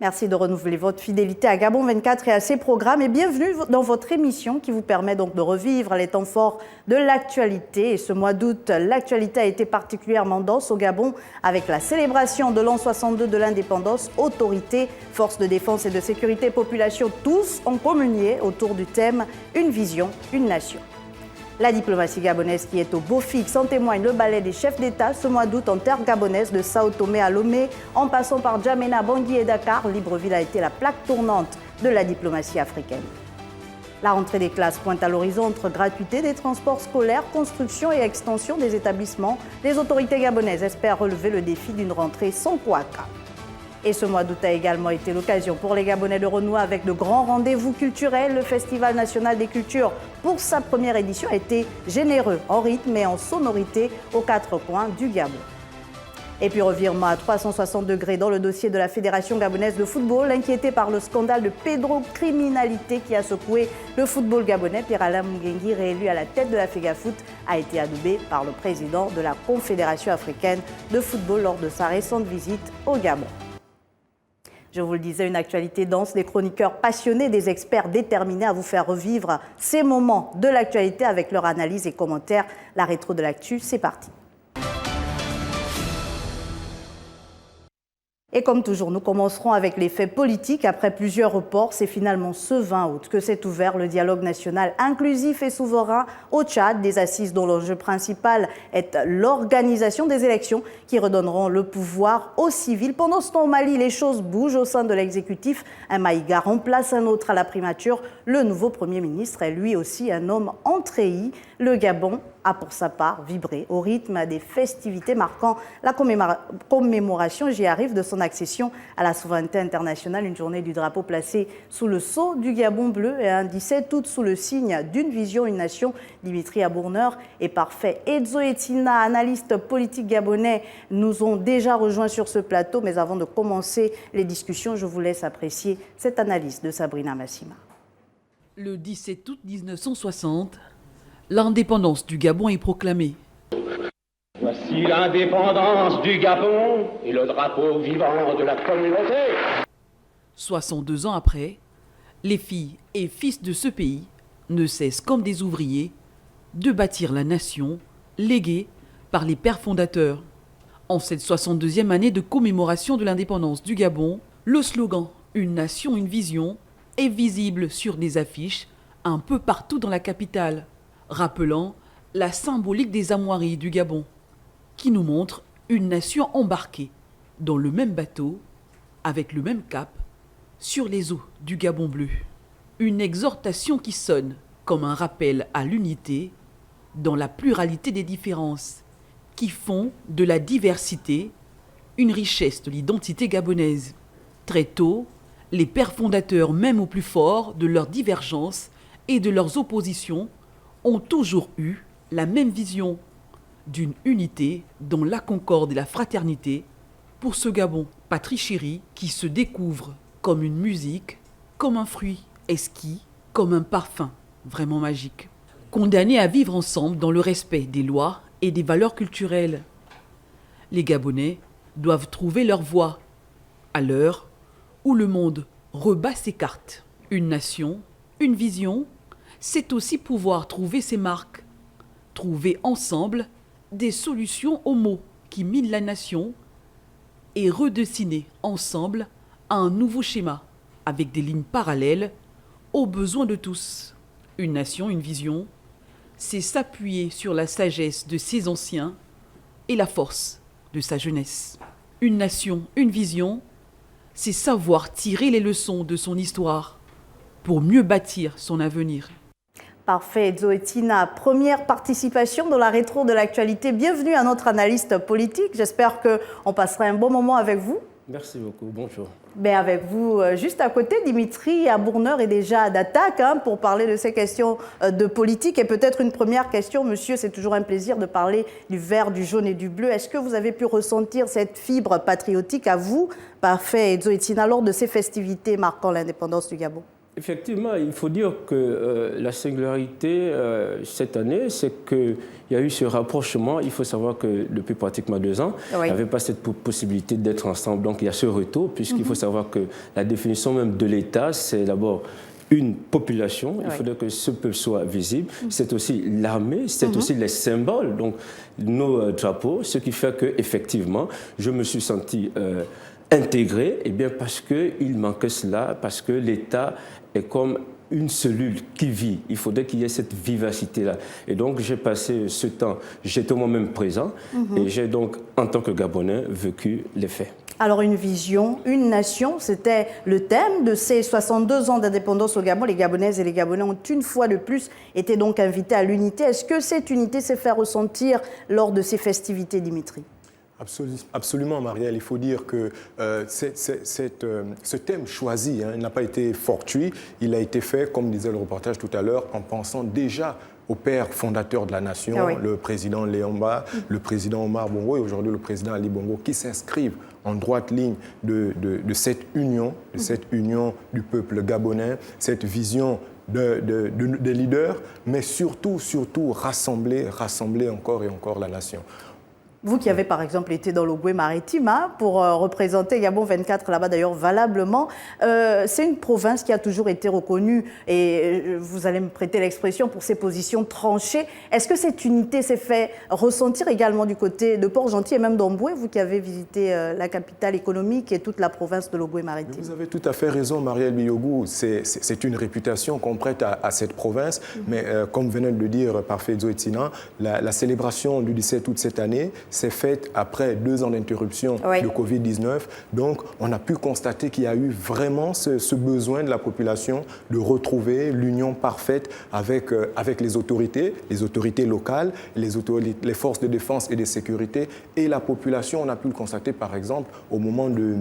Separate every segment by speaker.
Speaker 1: Merci de renouveler votre fidélité à Gabon 24 et à ses programmes et bienvenue dans votre émission qui vous permet donc de revivre les temps forts de l'actualité. Et ce mois d'août, l'actualité a été particulièrement dense au Gabon avec la célébration de l'an 62 de l'indépendance. Autorités, forces de défense et de sécurité, population, tous ont communié autour du thème « Une vision, une nation ». La diplomatie gabonaise qui est au beau fixe en témoigne le ballet des chefs d'État ce mois d'août en terre gabonaise de Sao Tomé à Lomé, en passant par Djamena, Bangui et Dakar. Libreville a été la plaque tournante de la diplomatie africaine. La rentrée des classes pointe à l'horizon entre gratuité des transports scolaires, construction et extension des établissements. Les autorités gabonaises espèrent relever le défi d'une rentrée sans couaca. Et ce mois d'août a également été l'occasion pour les Gabonais de renouer avec de grands rendez-vous culturels. Le Festival national des cultures, pour sa première édition, a été généreux en rythme et en sonorité aux quatre coins du Gabon. Et puis revirement à 360 degrés dans le dossier de la Fédération gabonaise de football, inquiété par le scandale de pédocriminalité qui a secoué le football gabonais. Pierre-Alain Mungengui, réélu à la tête de la FEGAFOOT, a été adoubé par le président de la Confédération africaine de football lors de sa récente visite au Gabon. Je vous le disais, une actualité dense, des chroniqueurs passionnés, des experts déterminés à vous faire revivre ces moments de l'actualité avec leur analyse et commentaires. La rétro de l'actu, c'est parti. Et comme toujours, nous commencerons avec les faits politiques. Après plusieurs reports, c'est finalement ce 20 août que s'est ouvert le dialogue national inclusif et souverain au Tchad, des assises dont l'enjeu principal est l'organisation des élections qui redonneront le pouvoir aux civils. Pendant ce temps, au Mali, les choses bougent au sein de l'exécutif. Un Maïga remplace un autre à la primature. Le nouveau Premier ministre est lui aussi un homme en treillis. Le Gabon a pour sa part vibré au rythme des festivités marquant la commémoration, j'y arrive, de son accession à la souveraineté internationale. Une journée du drapeau placée sous le sceau du Gabon bleu et un 17 août sous le signe d'une vision, une nation. Dimitri Abourneur est parfait. Edzo Etina, analyste politique gabonais, nous ont déjà rejoints sur ce plateau. Mais avant de commencer les discussions, je vous laisse apprécier cette analyse de Sabrina Massima.
Speaker 2: Le 17 août 1960, l'indépendance du Gabon est proclamée.
Speaker 3: Voici l'indépendance du Gabon et le drapeau vivant de la communauté.
Speaker 2: 62 ans après, les filles et fils de ce pays ne cessent comme des ouvriers de bâtir la nation léguée par les pères fondateurs. En cette 62e année de commémoration de l'indépendance du Gabon, le slogan « Une nation, une vision » est visible sur des affiches un peu partout dans la capitale, rappelant la symbolique des armoiries du Gabon, qui nous montre une nation embarquée dans le même bateau, avec le même cap, sur les eaux du Gabon bleu. Une exhortation qui sonne comme un rappel à l'unité dans la pluralité des différences, qui font de la diversité une richesse de l'identité gabonaise. Très tôt, les pères fondateurs, même au plus fort de leurs divergences et de leurs oppositions, ont toujours eu la même vision d'une unité dans la concorde et la fraternité pour ce Gabon. Patrie chérie qui se découvre comme une musique, comme un fruit exquis, comme un parfum vraiment magique. Condamnés à vivre ensemble dans le respect des lois et des valeurs culturelles. Les Gabonais doivent trouver leur voie à l'heure où le monde rebat ses cartes. Une nation, une vision, c'est aussi pouvoir trouver ses marques, trouver ensemble des solutions aux maux qui minent la nation et redessiner ensemble un nouveau schéma avec des lignes parallèles aux besoins de tous. Une nation, une vision, c'est s'appuyer sur la sagesse de ses anciens et la force de sa jeunesse. Une nation, une vision, c'est savoir tirer les leçons de son histoire pour mieux bâtir son avenir.
Speaker 1: Parfait, Edzo Etina, première participation dans la rétro de l'actualité. Bienvenue à notre analyste politique. J'espère qu'on passera un bon moment avec vous.
Speaker 4: Merci beaucoup, bonjour.
Speaker 1: Mais avec vous, juste à côté, Dimitri Abourneur est déjà d'attaque pour parler de ces questions de politique. Et peut-être une première question, monsieur, c'est toujours un plaisir de parler du vert, du jaune et du bleu. Est-ce que vous avez pu ressentir cette fibre patriotique à vous, parfait, Edzo Etina, lors de ces festivités marquant l'indépendance du Gabon?
Speaker 4: Effectivement, il faut dire que la singularité cette année, c'est qu'il y a eu ce rapprochement. Il faut savoir que depuis pratiquement 2 ans, il n'y avait pas cette possibilité d'être ensemble. Donc il y a ce retour, puisqu'il faut savoir que la définition même de l'État, c'est d'abord une population. Il faudrait que ce peuple soit visible. C'est aussi l'armée, c'est aussi les symboles, donc nos drapeaux, ce qui fait qu'effectivement, je me suis senti intégré, eh bien parce qu'il manquait cela, parce que l'État est comme une cellule qui vit. Il faudrait qu'il y ait cette vivacité-là. Et donc, j'ai passé ce temps, j'étais moi-même présent, et j'ai donc, en tant que Gabonais, vécu les faits.
Speaker 1: Alors, une vision, une nation, c'était le thème de ces 62 ans d'indépendance au Gabon. Les Gabonaises et les Gabonais ont une fois de plus été donc invités à l'unité. Est-ce que cette unité s'est fait ressentir lors de ces festivités, Dimitri ?
Speaker 5: Absolument, Marielle. Il faut dire que ce thème choisi n'a pas été fortuit. Il a été fait, comme disait le reportage tout à l'heure, en pensant déjà au père fondateur de la nation, le président Léomba, le président Omar Bongo et aujourd'hui le président Ali Bongo, qui s'inscrivent en droite ligne de cette union, du peuple gabonais, cette vision des leaders, mais surtout rassembler encore et encore la nation.
Speaker 1: Vous qui avez par exemple été dans l'Ogooué maritime pour représenter Gabon 24 là-bas d'ailleurs valablement, c'est une province qui a toujours été reconnue et vous allez me prêter l'expression pour ses positions tranchées. Est-ce que cette unité s'est fait ressentir également du côté de Port-Gentil et même d'Amboué, vous qui avez visité la capitale économique et toute la province de l'Ogooué maritime?
Speaker 5: Vous avez tout à fait raison, Marielle Biogou. C'est une réputation qu'on prête à cette province, mais comme venait de le dire Parfait Zoetina, la célébration du 17 août cette année s'est faite après 2 ans d'interruption de Covid-19. Donc, on a pu constater qu'il y a eu vraiment ce besoin de la population de retrouver l'union parfaite avec les autorités locales, les forces de défense et de sécurité et la population. On a pu le constater, par exemple, au moment de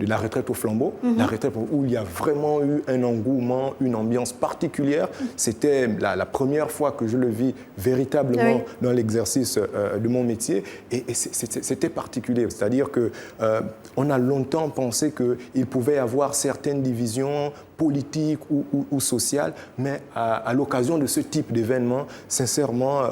Speaker 5: la retraite au flambeau, la retraite où il y a vraiment eu un engouement, une ambiance particulière. C'était la première fois que je le vis véritablement dans l'exercice de mon métier et c'était particulier. C'est-à-dire qu'on a longtemps pensé qu'il pouvait y avoir certaines divisions politiques ou sociales, mais à l'occasion de ce type d'événement, sincèrement,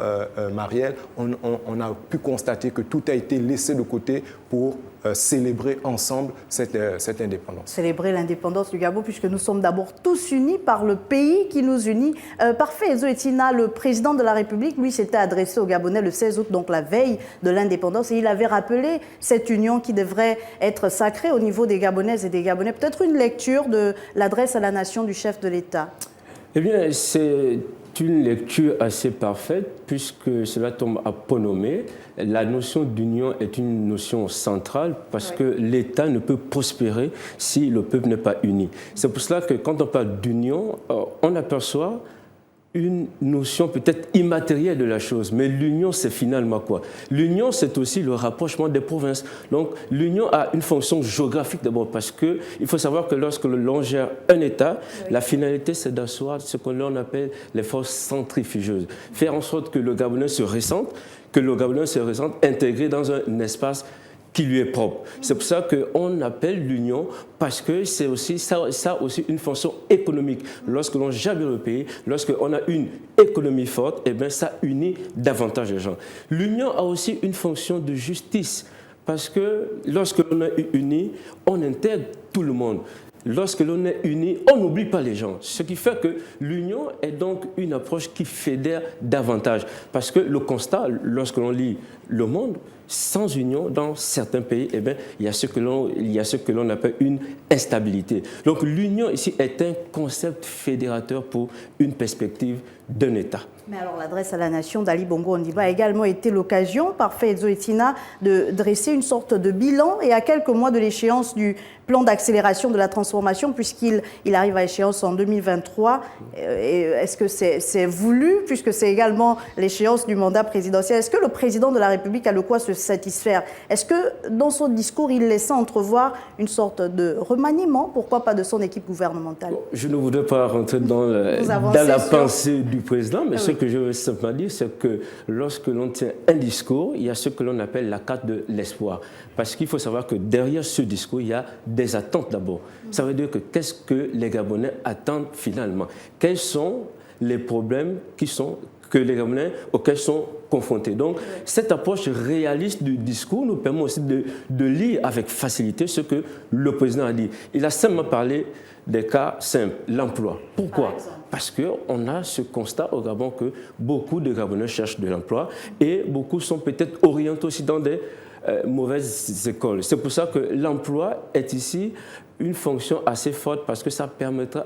Speaker 5: Marielle, on a pu constater que tout a été laissé de côté pour célébrer ensemble cette indépendance.
Speaker 1: Célébrer l'indépendance du Gabon, puisque nous sommes d'abord tous unis par le pays qui nous unit. Parfait, Zoetina, le président de la République, lui, s'était adressé aux Gabonais le 16 août, donc la veille de l'indépendance, et il avait rappelé cette union qui devrait être sacrée au niveau des Gabonaises et des Gabonais. Peut-être une lecture de l'adresse à la nation du chef de l'État.
Speaker 4: Eh bien, c'est une lecture assez parfaite puisque cela tombe à point nommé. La notion d'union est une notion centrale parce que l'État ne peut prospérer si le peuple n'est pas uni. C'est pour cela que quand on parle d'union, on aperçoit une notion peut-être immatérielle de la chose, mais l'union, c'est finalement quoi? L'union, c'est aussi le rapprochement des provinces. Donc, l'union a une fonction géographique d'abord, parce qu'il faut savoir que lorsque l'on gère un État, la finalité, c'est d'asseoir ce que l'on appelle les forces centrifugeuses. Faire en sorte que le Gabonais se ressente, intégré dans un espace qui lui est propre. C'est pour ça qu'on appelle l'union, parce que c'est aussi, ça a aussi une fonction économique. Lorsque l'on gère le pays, lorsqu'on a une économie forte, eh bien, ça unit davantage les gens. L'union a aussi une fonction de justice, parce que lorsque l'on est uni, on intègre tout le monde. Lorsque l'on est uni, on n'oublie pas les gens. Ce qui fait que l'union est donc une approche qui fédère davantage. Parce que le constat, lorsque l'on lit le monde, sans union, dans certains pays, eh bien, il y a ce que l'on appelle une instabilité. Donc l'union ici est un concept fédérateur pour une perspective d'un État.
Speaker 1: Mais alors l'adresse à la nation d'Ali Bongo Ondimba a également été l'occasion, Parfait Zoetina, de dresser une sorte de bilan et à quelques mois de l'échéance du plan d'accélération de la transformation, puisqu'il arrive à échéance en 2023. Est-ce que c'est voulu, puisque c'est également l'échéance du mandat présidentiel? Est-ce que le président de la République a de quoi se satisfaire. Est-ce que dans son discours, il laissait entrevoir une sorte de remaniement, pourquoi pas de son équipe gouvernementale?
Speaker 4: Je ne voudrais pas rentrer dans la pensée du président, mais ce que je veux simplement dire, c'est que lorsque l'on tient un discours, il y a ce que l'on appelle la carte de l'espoir. Parce qu'il faut savoir que derrière ce discours, il y a des attentes d'abord. Ça veut dire que qu'est-ce que les Gabonais attendent finalement? Quels sont les problèmes que les Gabonais auxquels sont confrontés. Donc, cette approche réaliste du discours nous permet aussi de lire avec facilité ce que le président a dit. Il a simplement parlé des cas simples, l'emploi. Pourquoi? Parce qu'on a ce constat au Gabon que beaucoup de Gabonais cherchent de l'emploi et beaucoup sont peut-être orientés aussi dans des mauvaises écoles. C'est pour ça que l'emploi est ici une fonction assez forte parce que ça permettra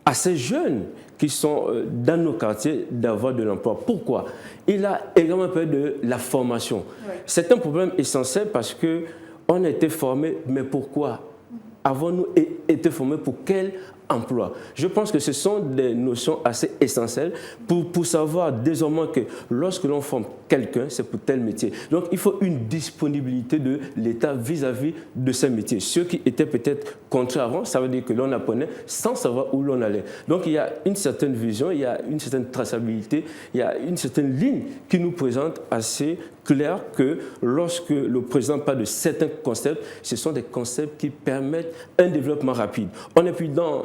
Speaker 4: à ces jeunes qui sont dans nos quartiers d'avoir de l'emploi. Pourquoi? Il a également parlé de la formation. Oui. C'est un problème essentiel parce qu'on a été formés, mais pourquoi? Avons-nous été formés pour quel emploi? Je pense que ce sont des notions assez essentielles pour savoir désormais que lorsque l'on forme quelqu'un, c'est pour tel métier. Donc, il faut une disponibilité de l'État vis-à-vis de ces métiers. Ceux qui étaient peut-être contraints avant, ça veut dire que l'on apprenait sans savoir où l'on allait. Donc, il y a une certaine vision, il y a une certaine traçabilité, il y a une certaine ligne qui nous présente assez clair que lorsque le président parle de certains concepts, ce sont des concepts qui permettent un développement rapide. On n'est plus dans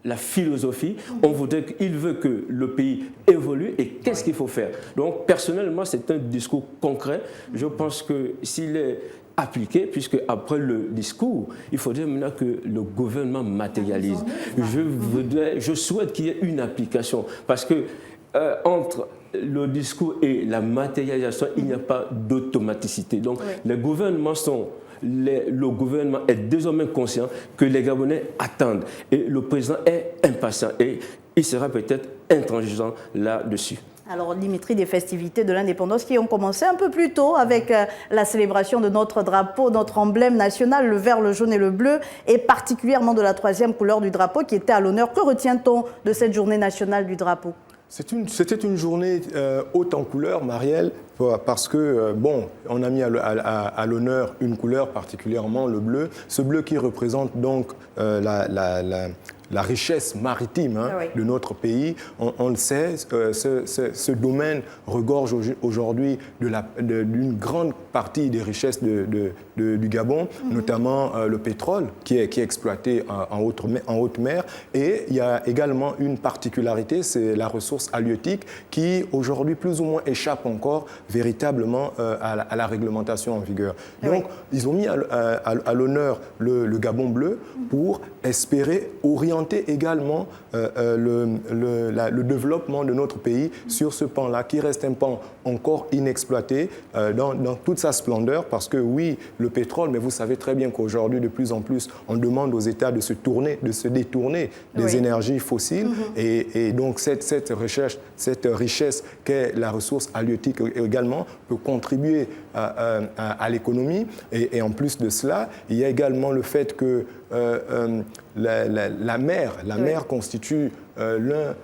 Speaker 4: la philosophie, on voudrait qu'il veut que le pays évolue et qu'est-ce qu'il faut faire. Donc personnellement, c'est un discours concret. Je pense que s'il est appliqué, puisque après le discours, il faudrait maintenant que le gouvernement matérialise. Je souhaite qu'il y ait une application parce que entre le discours et la matérialisation, il n'y a pas d'automaticité. Donc, les gouvernements le gouvernement est désormais conscient que les Gabonais attendent et le président est impatient et il sera peut-être intransigeant là-dessus.
Speaker 1: Alors, Dimitri, des festivités de l'indépendance qui ont commencé un peu plus tôt avec la célébration de notre drapeau, notre emblème national, le vert, le jaune et le bleu, et particulièrement de la troisième couleur du drapeau qui était à l'honneur. Que retient-on de cette journée nationale du drapeau?
Speaker 5: C'était une journée haute en couleurs, Marielle, parce que, bon, on a mis à l'honneur une couleur, particulièrement le bleu. Ce bleu qui représente donc la richesse maritime de notre pays. On le sait, ce domaine regorge aujourd'hui d'une grande partie des richesses du Gabon, notamment le pétrole qui est exploité en haute mer. Et il y a également une particularité, c'est la ressource halieutique qui aujourd'hui plus ou moins échappe encore véritablement à la réglementation en vigueur. Donc ils ont mis à l'honneur le Gabon bleu pour espérer orienter également le développement de notre pays sur ce pan-là, qui reste un pan encore inexploité dans toute sa splendeur, parce que oui, le pétrole, mais vous savez très bien qu'aujourd'hui, de plus en plus, on demande aux États de se détourner des énergies fossiles, et donc cette richesse qu'est la ressource halieutique également peut contribuer à l'économie, et en plus de cela, il y a également le fait que la mer constitue l'un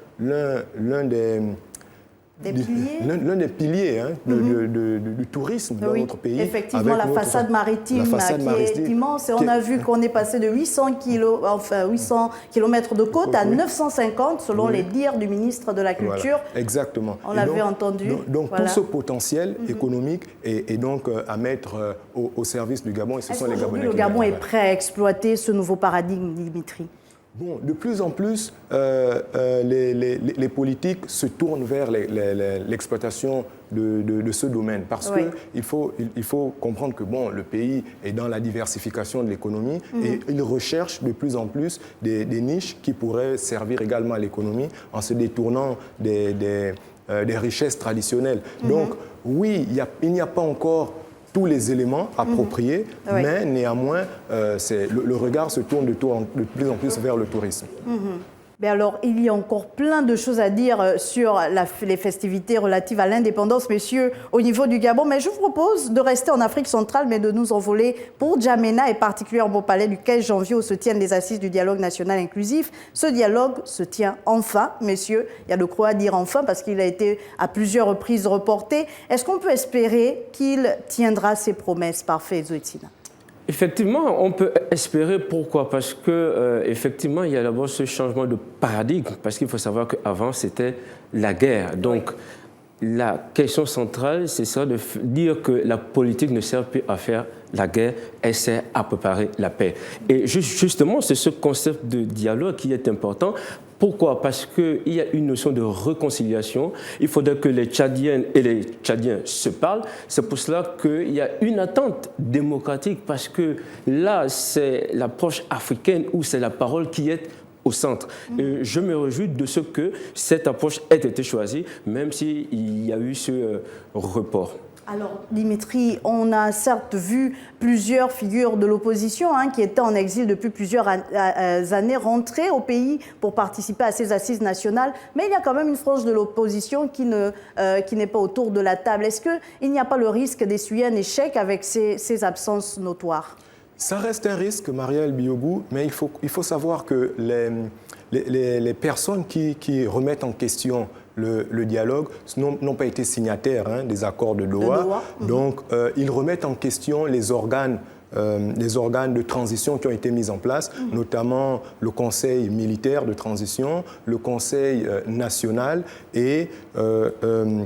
Speaker 5: des piliers du tourisme dans notre pays.
Speaker 1: Effectivement, la façade maritime qui est immense. Et on a vu qu'on est passé de 800 km de côte à 950, selon les dires du ministre de la Culture.
Speaker 5: Voilà. Exactement.
Speaker 1: On l'avait entendu.
Speaker 5: Donc tout ce potentiel économique est donc à mettre au service du Gabon. Et ce sont les Gabonais.
Speaker 1: Le Gabon est prêt à exploiter ce nouveau paradigme, Dimitri?
Speaker 5: Bon, de plus en plus, les politiques se tournent vers l'exploitation de ce domaine parce qu'il faut comprendre que bon, le pays est dans la diversification de l'économie et il recherche de plus en plus des niches qui pourraient servir également à l'économie en se détournant des richesses traditionnelles. Donc oui, il n'y a pas encore tous les éléments appropriés, mais néanmoins, le regard se tourne de plus en plus vers le tourisme.
Speaker 1: Mais alors, il y a encore plein de choses à dire sur les festivités relatives à l'indépendance, messieurs, au niveau du Gabon. Mais je vous propose de rester en Afrique centrale, mais de nous envoler pour N'Djamena et particulièrement au palais du 15 janvier où se tiennent les assises du dialogue national inclusif. Ce dialogue se tient enfin, messieurs. Il y a de quoi dire enfin parce qu'il a été à plusieurs reprises reporté. Est-ce qu'on peut espérer qu'il tiendra ses promesses? Parfait, Zoetina.
Speaker 4: Effectivement, on peut espérer. Pourquoi? Parce que effectivement, il y a d'abord ce changement de paradigme, parce qu'il faut savoir qu'avant, c'était la guerre. Donc, la question centrale, c'est ça, de dire que la politique ne sert plus à faire la guerre, elle sert à préparer la paix. Et justement, c'est ce concept de dialogue qui est important. Pourquoi? Parce qu'il y a une notion de réconciliation. Il faudrait que les Tchadiennes et les Tchadiens se parlent. C'est pour cela qu'il y a une attente démocratique, parce que là, c'est l'approche africaine où c'est la parole qui est au centre. Et je me réjouis de ce que cette approche ait été choisie, même s'il y a eu ce report.
Speaker 1: Alors, Dimitri, on a certes vu plusieurs figures de l'opposition qui étaient en exil depuis plusieurs années rentrer au pays pour participer à ces assises nationales, mais il y a quand même une frange de l'opposition qui n'est pas autour de la table. Est-ce qu'il n'y a pas le risque d'essuyer un échec avec ces absences notoires?
Speaker 5: Ça reste un risque, Marielle Biogou, mais il faut savoir que les personnes qui remettent en question le dialogue n'ont pas été signataires des accords de Doha. Donc, ils remettent en question les organes de transition qui ont été mis en place, notamment le Conseil militaire de transition, le Conseil national et le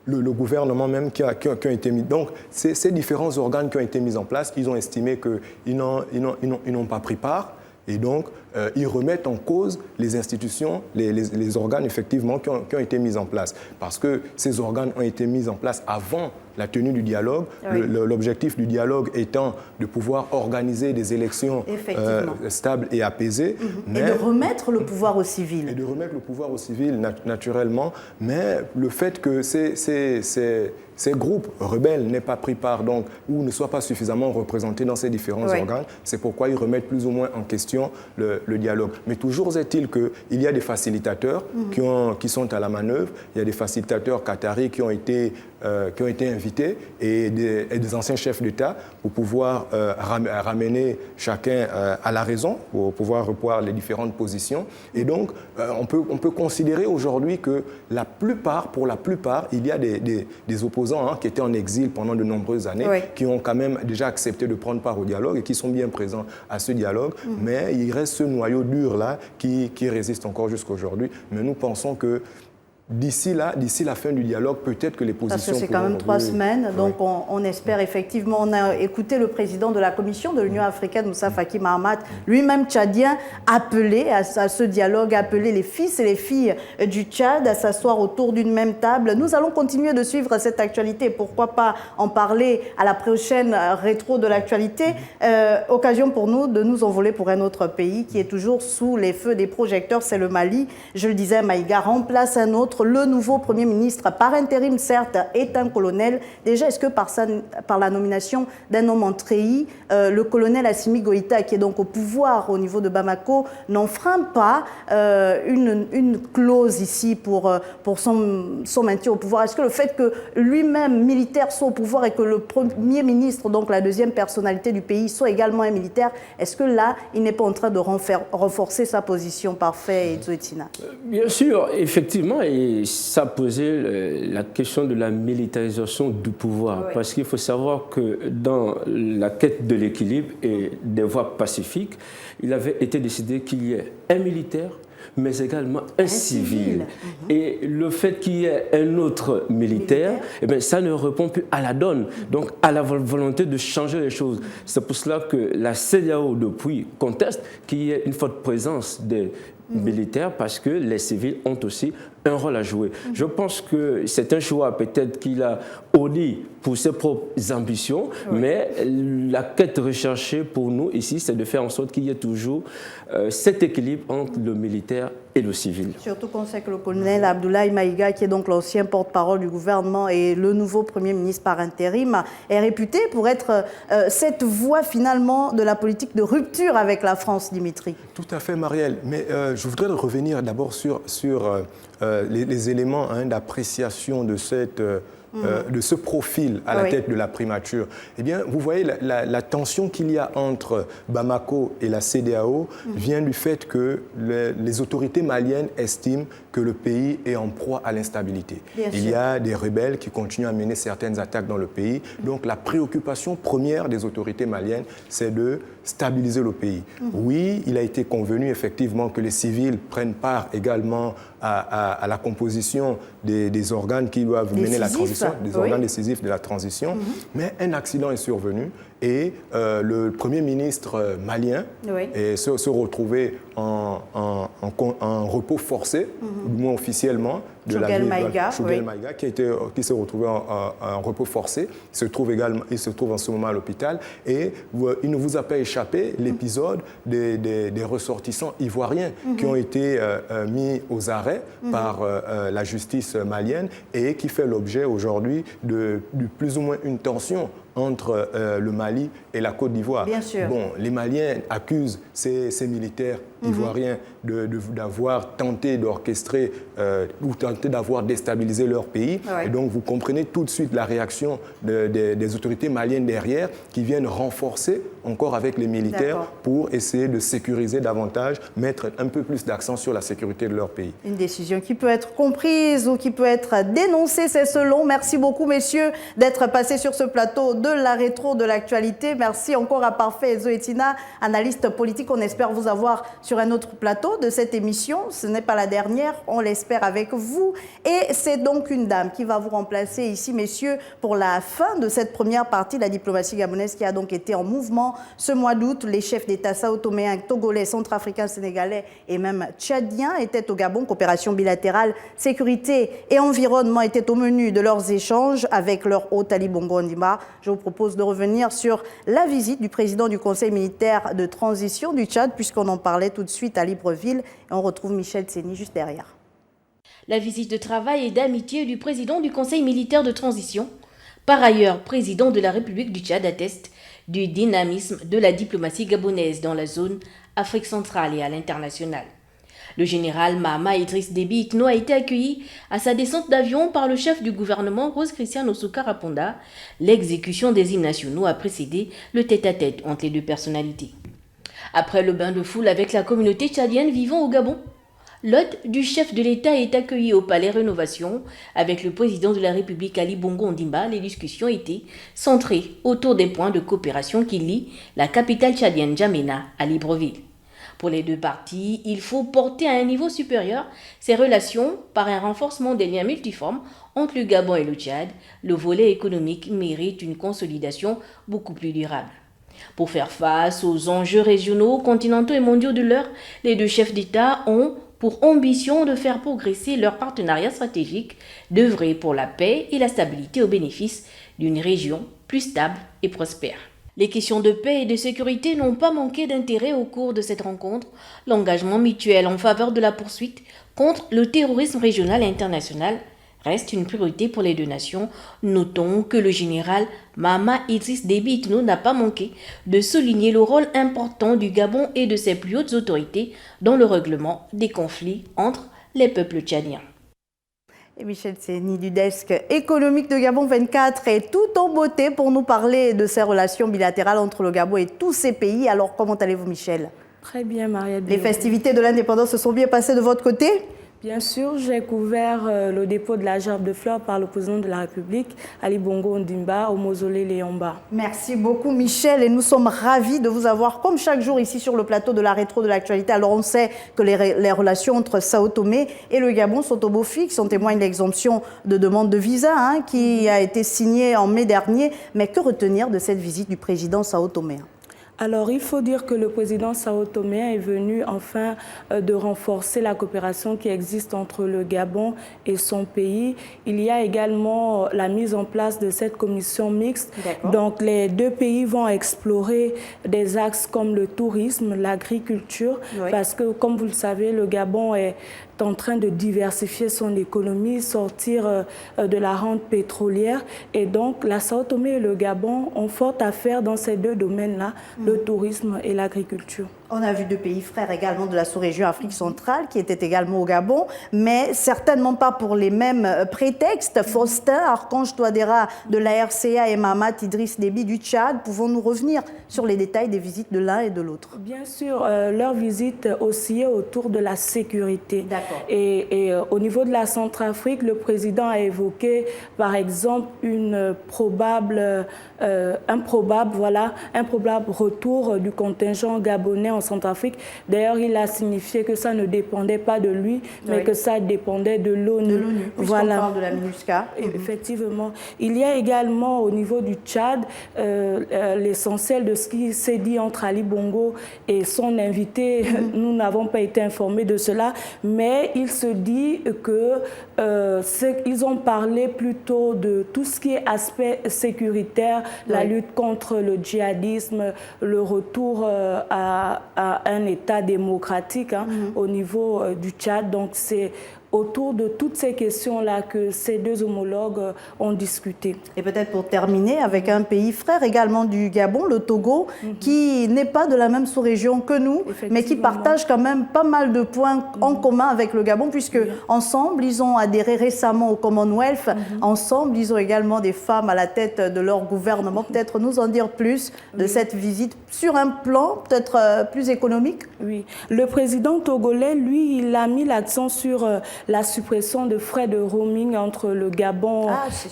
Speaker 5: gouvernement même qui a été mis. Donc, ces différents organes qui ont été mis en place, ils ont estimé qu'ils n'ont pas pris part. Et donc, ils remettent en cause les institutions, les organes effectivement qui ont été mis en place. Parce que ces organes ont été mis en place avant la tenue du dialogue. Oui. L'objectif du dialogue étant de pouvoir organiser des élections stables et apaisées.
Speaker 1: Mais et de remettre le pouvoir aux civils.
Speaker 5: Et de remettre le pouvoir aux civils, naturellement. Mais le fait que ces groupes rebelles n'aient pas pris part donc, ou ne soient pas suffisamment représentés dans ces différents organes, c'est pourquoi ils remettent plus ou moins en question le dialogue. Mais toujours est-il qu'il y a des facilitateurs qui sont à la manœuvre, il y a des facilitateurs qataris qui ont été invités et des anciens chefs d'État pour pouvoir ramener chacun à la raison, pour pouvoir revoir les différentes positions. Et donc, on peut considérer aujourd'hui que pour la plupart, il y a des opposants qui étaient en exil pendant de nombreuses années, qui ont quand même déjà accepté de prendre part au dialogue et qui sont bien présents à ce dialogue. Mais il reste ce noyau dur-là qui résiste encore jusqu'à aujourd'hui. Mais nous pensons que d'ici la fin du dialogue, peut-être que les positions...
Speaker 1: Parce que c'est quand même 3 semaines, donc on espère effectivement... On a écouté le président de la Commission de l'Union africaine, Moussa Faki Mahamat, lui-même tchadien, appeler à ce dialogue, appeler les fils et les filles du Tchad à s'asseoir autour d'une même table. Nous allons continuer de suivre cette actualité. Pourquoi pas en parler à la prochaine rétro de l'actualité. Occasion pour nous de nous envoler pour un autre pays qui est toujours sous les feux des projecteurs, c'est le Mali. Je le disais, Maïga remplace un autre. Le nouveau Premier ministre, par intérim certes, est un colonel. Déjà, est-ce que par la nomination d'un homme en treillis, le colonel Assimi Goïta, qui est donc au pouvoir au niveau de Bamako, n'enfreint pas une clause ici pour son maintien au pouvoir? Est-ce que le fait que lui-même, militaire, soit au pouvoir et que le Premier ministre, donc la deuxième personnalité du pays, soit également un militaire, est-ce que là, il n'est pas en train de renforcer sa position? Parfait, Zoetina.
Speaker 4: Bien sûr, effectivement, et ça posait la question de la militarisation du pouvoir. Parce qu'il faut savoir que dans la quête de l'équilibre et des voies pacifiques, il avait été décidé qu'il y ait un militaire, mais également un civil. Et le fait qu'il y ait un autre militaire, eh bien, ça ne répond plus à la donne, donc à la volonté de changer les choses. C'est pour cela que la CEDEAO, depuis, conteste qu'il y ait une forte présence des militaires, parce que les civils ont aussi un rôle à jouer. Je pense que c'est un choix peut-être qu'il a uni pour ses propres ambitions, mais la quête recherchée pour nous ici, c'est de faire en sorte qu'il y ait toujours cet équilibre entre le militaire et le civil.
Speaker 1: Surtout qu'on sait que le colonel Abdoulaye Maïga, qui est donc l'ancien porte-parole du gouvernement et le nouveau Premier ministre par intérim, est réputé pour être cette voie finalement de la politique de rupture avec la France, Dimitri.
Speaker 5: Tout à fait, Marielle. Mais je voudrais revenir d'abord sur les éléments d'appréciation de ce profil à la tête de la primature. Eh bien, vous voyez, la tension qu'il y a entre Bamako et la CEDEAO vient du fait que les autorités maliennes estiment que le pays est en proie à l'instabilité. Il y a des rebelles qui continuent à mener certaines attaques dans le pays. Donc, la préoccupation première des autorités maliennes, c'est de stabiliser le pays. Oui, il a été convenu effectivement que les civils prennent part également à la composition des organes qui doivent mener la transition, des organes décisifs de la transition. Mais un accident est survenu et le Premier ministre malien se retrouvait en repos forcé, du moins officiellement, de la ville Choguel Maïga, qui se retrouvait en repos forcé. Il se trouve en ce moment à l'hôpital. Et il ne vous a pas échappé l'épisode des ressortissants ivoiriens qui ont été mis aux arrêts par la justice malienne et qui fait l'objet aujourd'hui de plus ou moins une tension entre le Mali et la Côte d'Ivoire. Bon, les Maliens accusent ces militaires ivoiriens d'avoir tenté d'orchestrer ou tenté d'avoir déstabilisé leur pays. Et donc, vous comprenez tout de suite la réaction des autorités maliennes derrière qui viennent renforcer encore avec les militaires pour essayer de sécuriser davantage, mettre un peu plus d'accent sur la sécurité de leur pays.
Speaker 1: Une décision qui peut être comprise ou qui peut être dénoncée, c'est selon. Merci beaucoup, messieurs, d'être passés sur ce plateau de la rétro de l'actualité. Merci encore à Parfait Zoetina, analyste politique. On espère vous avoir sur un autre plateau de cette émission. Ce n'est pas la dernière, on l'espère avec vous. Et c'est donc une dame qui va vous remplacer ici, messieurs, pour la fin de cette première partie de la diplomatie gabonaise qui a donc été en mouvement ce mois d'août. Les chefs d'État sao-toméens, togolais, centrafricains, sénégalais et même tchadiens étaient au Gabon. Coopération bilatérale, sécurité et environnement étaient au menu de leurs échanges avec leur hôte Ali Bongo Ondimba. Je vous propose de revenir sur la visite du président du Conseil militaire de transition du Tchad, puisqu'on en parlait tout de suite à Libreville. Et on retrouve Michel Tseni juste derrière.
Speaker 6: La visite de travail et d'amitié du président du Conseil militaire de transition, par ailleurs président de la République du Tchad, atteste du dynamisme de la diplomatie gabonaise dans la zone Afrique centrale et à l'international. Le général Mahama Idriss Déby Itno a été accueilli à sa descente d'avion par le chef du gouvernement Rose Christian Osuka Raponda. L'exécution des hymnes nationaux a précédé le tête-à-tête entre les deux personnalités. Après le bain de foule avec la communauté tchadienne vivant au Gabon, l'hôte du chef de l'État est accueilli au Palais Rénovation avec le président de la République Ali Bongo Ondimba. Les discussions étaient centrées autour des points de coopération qui lient la capitale tchadienne N'Djamena à Libreville. Pour les deux parties, il faut porter à un niveau supérieur ces relations par un renforcement des liens multiformes entre le Gabon et le Tchad. Le volet économique mérite une consolidation beaucoup plus durable. Pour faire face aux enjeux régionaux, continentaux et mondiaux de l'heure, les deux chefs d'État ont pour ambition de faire progresser leur partenariat stratégique, d'œuvrer pour la paix et la stabilité au bénéfice d'une région plus stable et prospère. Les questions de paix et de sécurité n'ont pas manqué d'intérêt au cours de cette rencontre. L'engagement mutuel en faveur de la poursuite contre le terrorisme régional et international reste une priorité pour les deux nations. Notons que le général Mahama Idriss Déby Itno n'a pas manqué de souligner le rôle important du Gabon et de ses plus hautes autorités dans le règlement des conflits entre les peuples tchadiens.
Speaker 1: Et Michel Tseni du desk économique de Gabon 24 est tout en beauté pour nous parler de ces relations bilatérales entre le Gabon et tous ces pays. Alors, comment allez-vous, Michel?
Speaker 7: Très bien, Marielle.
Speaker 1: Les festivités de l'indépendance se sont bien passées de votre côté?
Speaker 7: Bien sûr, j'ai couvert le dépôt de la gerbe de fleurs par le président de la République, Ali Bongo Ondimba, au mausolée Léomba.
Speaker 1: Merci beaucoup, Michel, et nous sommes ravis de vous avoir, comme chaque jour, ici sur le plateau de la rétro de l'actualité. Alors, on sait que les relations entre Sao Tomé et le Gabon sont au beau fixe. On témoigne l'exemption de demande de visa qui a été signée en mai dernier. Mais que retenir de cette visite du président Sao Tomé?
Speaker 7: Alors, il faut dire que le président sao-toméen est venu enfin de renforcer la coopération qui existe entre le Gabon et son pays. Il y a également la mise en place de cette commission mixte. Donc, les deux pays vont explorer des axes comme le tourisme, l'agriculture, parce que, comme vous le savez, le Gabon est en train de diversifier son économie, sortir de la rente pétrolière. Et donc, la Sao Tomé et le Gabon ont fort à faire dans ces deux domaines-là, le tourisme et l'agriculture.
Speaker 1: On a vu deux pays frères également de la sous-région Afrique centrale qui étaient également au Gabon, mais certainement pas pour les mêmes prétextes. Faustin, Archange Touadéra de la RCA et Mahamat Idriss Déby du Tchad, pouvons-nous revenir sur les détails des visites de l'un et de l'autre?
Speaker 7: Bien sûr, leur visite oscillait autour de la sécurité. Et au niveau de la Centrafrique, le président a évoqué par exemple un probable retour du contingent gabonais en Centrafrique. D'ailleurs, il a signifié que ça ne dépendait pas de lui, mais que ça dépendait de l'ONU.
Speaker 1: Voilà. On parle de la MINUSCA.
Speaker 7: Effectivement. Il y a également au niveau du Tchad l'essentiel de ce qui s'est dit entre Ali Bongo et son invité. Nous n'avons pas été informés de cela, mais il se dit que ils ont parlé plutôt de tout ce qui est aspect sécuritaire, la lutte contre le djihadisme, le retour à un État démocratique au niveau du Tchad. Donc c'est autour de toutes ces questions-là que ces deux homologues ont discuté.
Speaker 1: Et peut-être pour terminer avec un pays frère également du Gabon, le Togo, qui n'est pas de la même sous-région que nous, mais qui partage quand même pas mal de points en commun avec le Gabon, puisque ensemble, ils ont adhéré récemment au Commonwealth. Ensemble, ils ont également des femmes à la tête de leur gouvernement. Peut-être nous en dire plus de cette visite sur un plan peut-être plus économique.
Speaker 7: Oui, le président togolais, lui, il a mis l'accent sur la suppression de frais de roaming entre le Gabon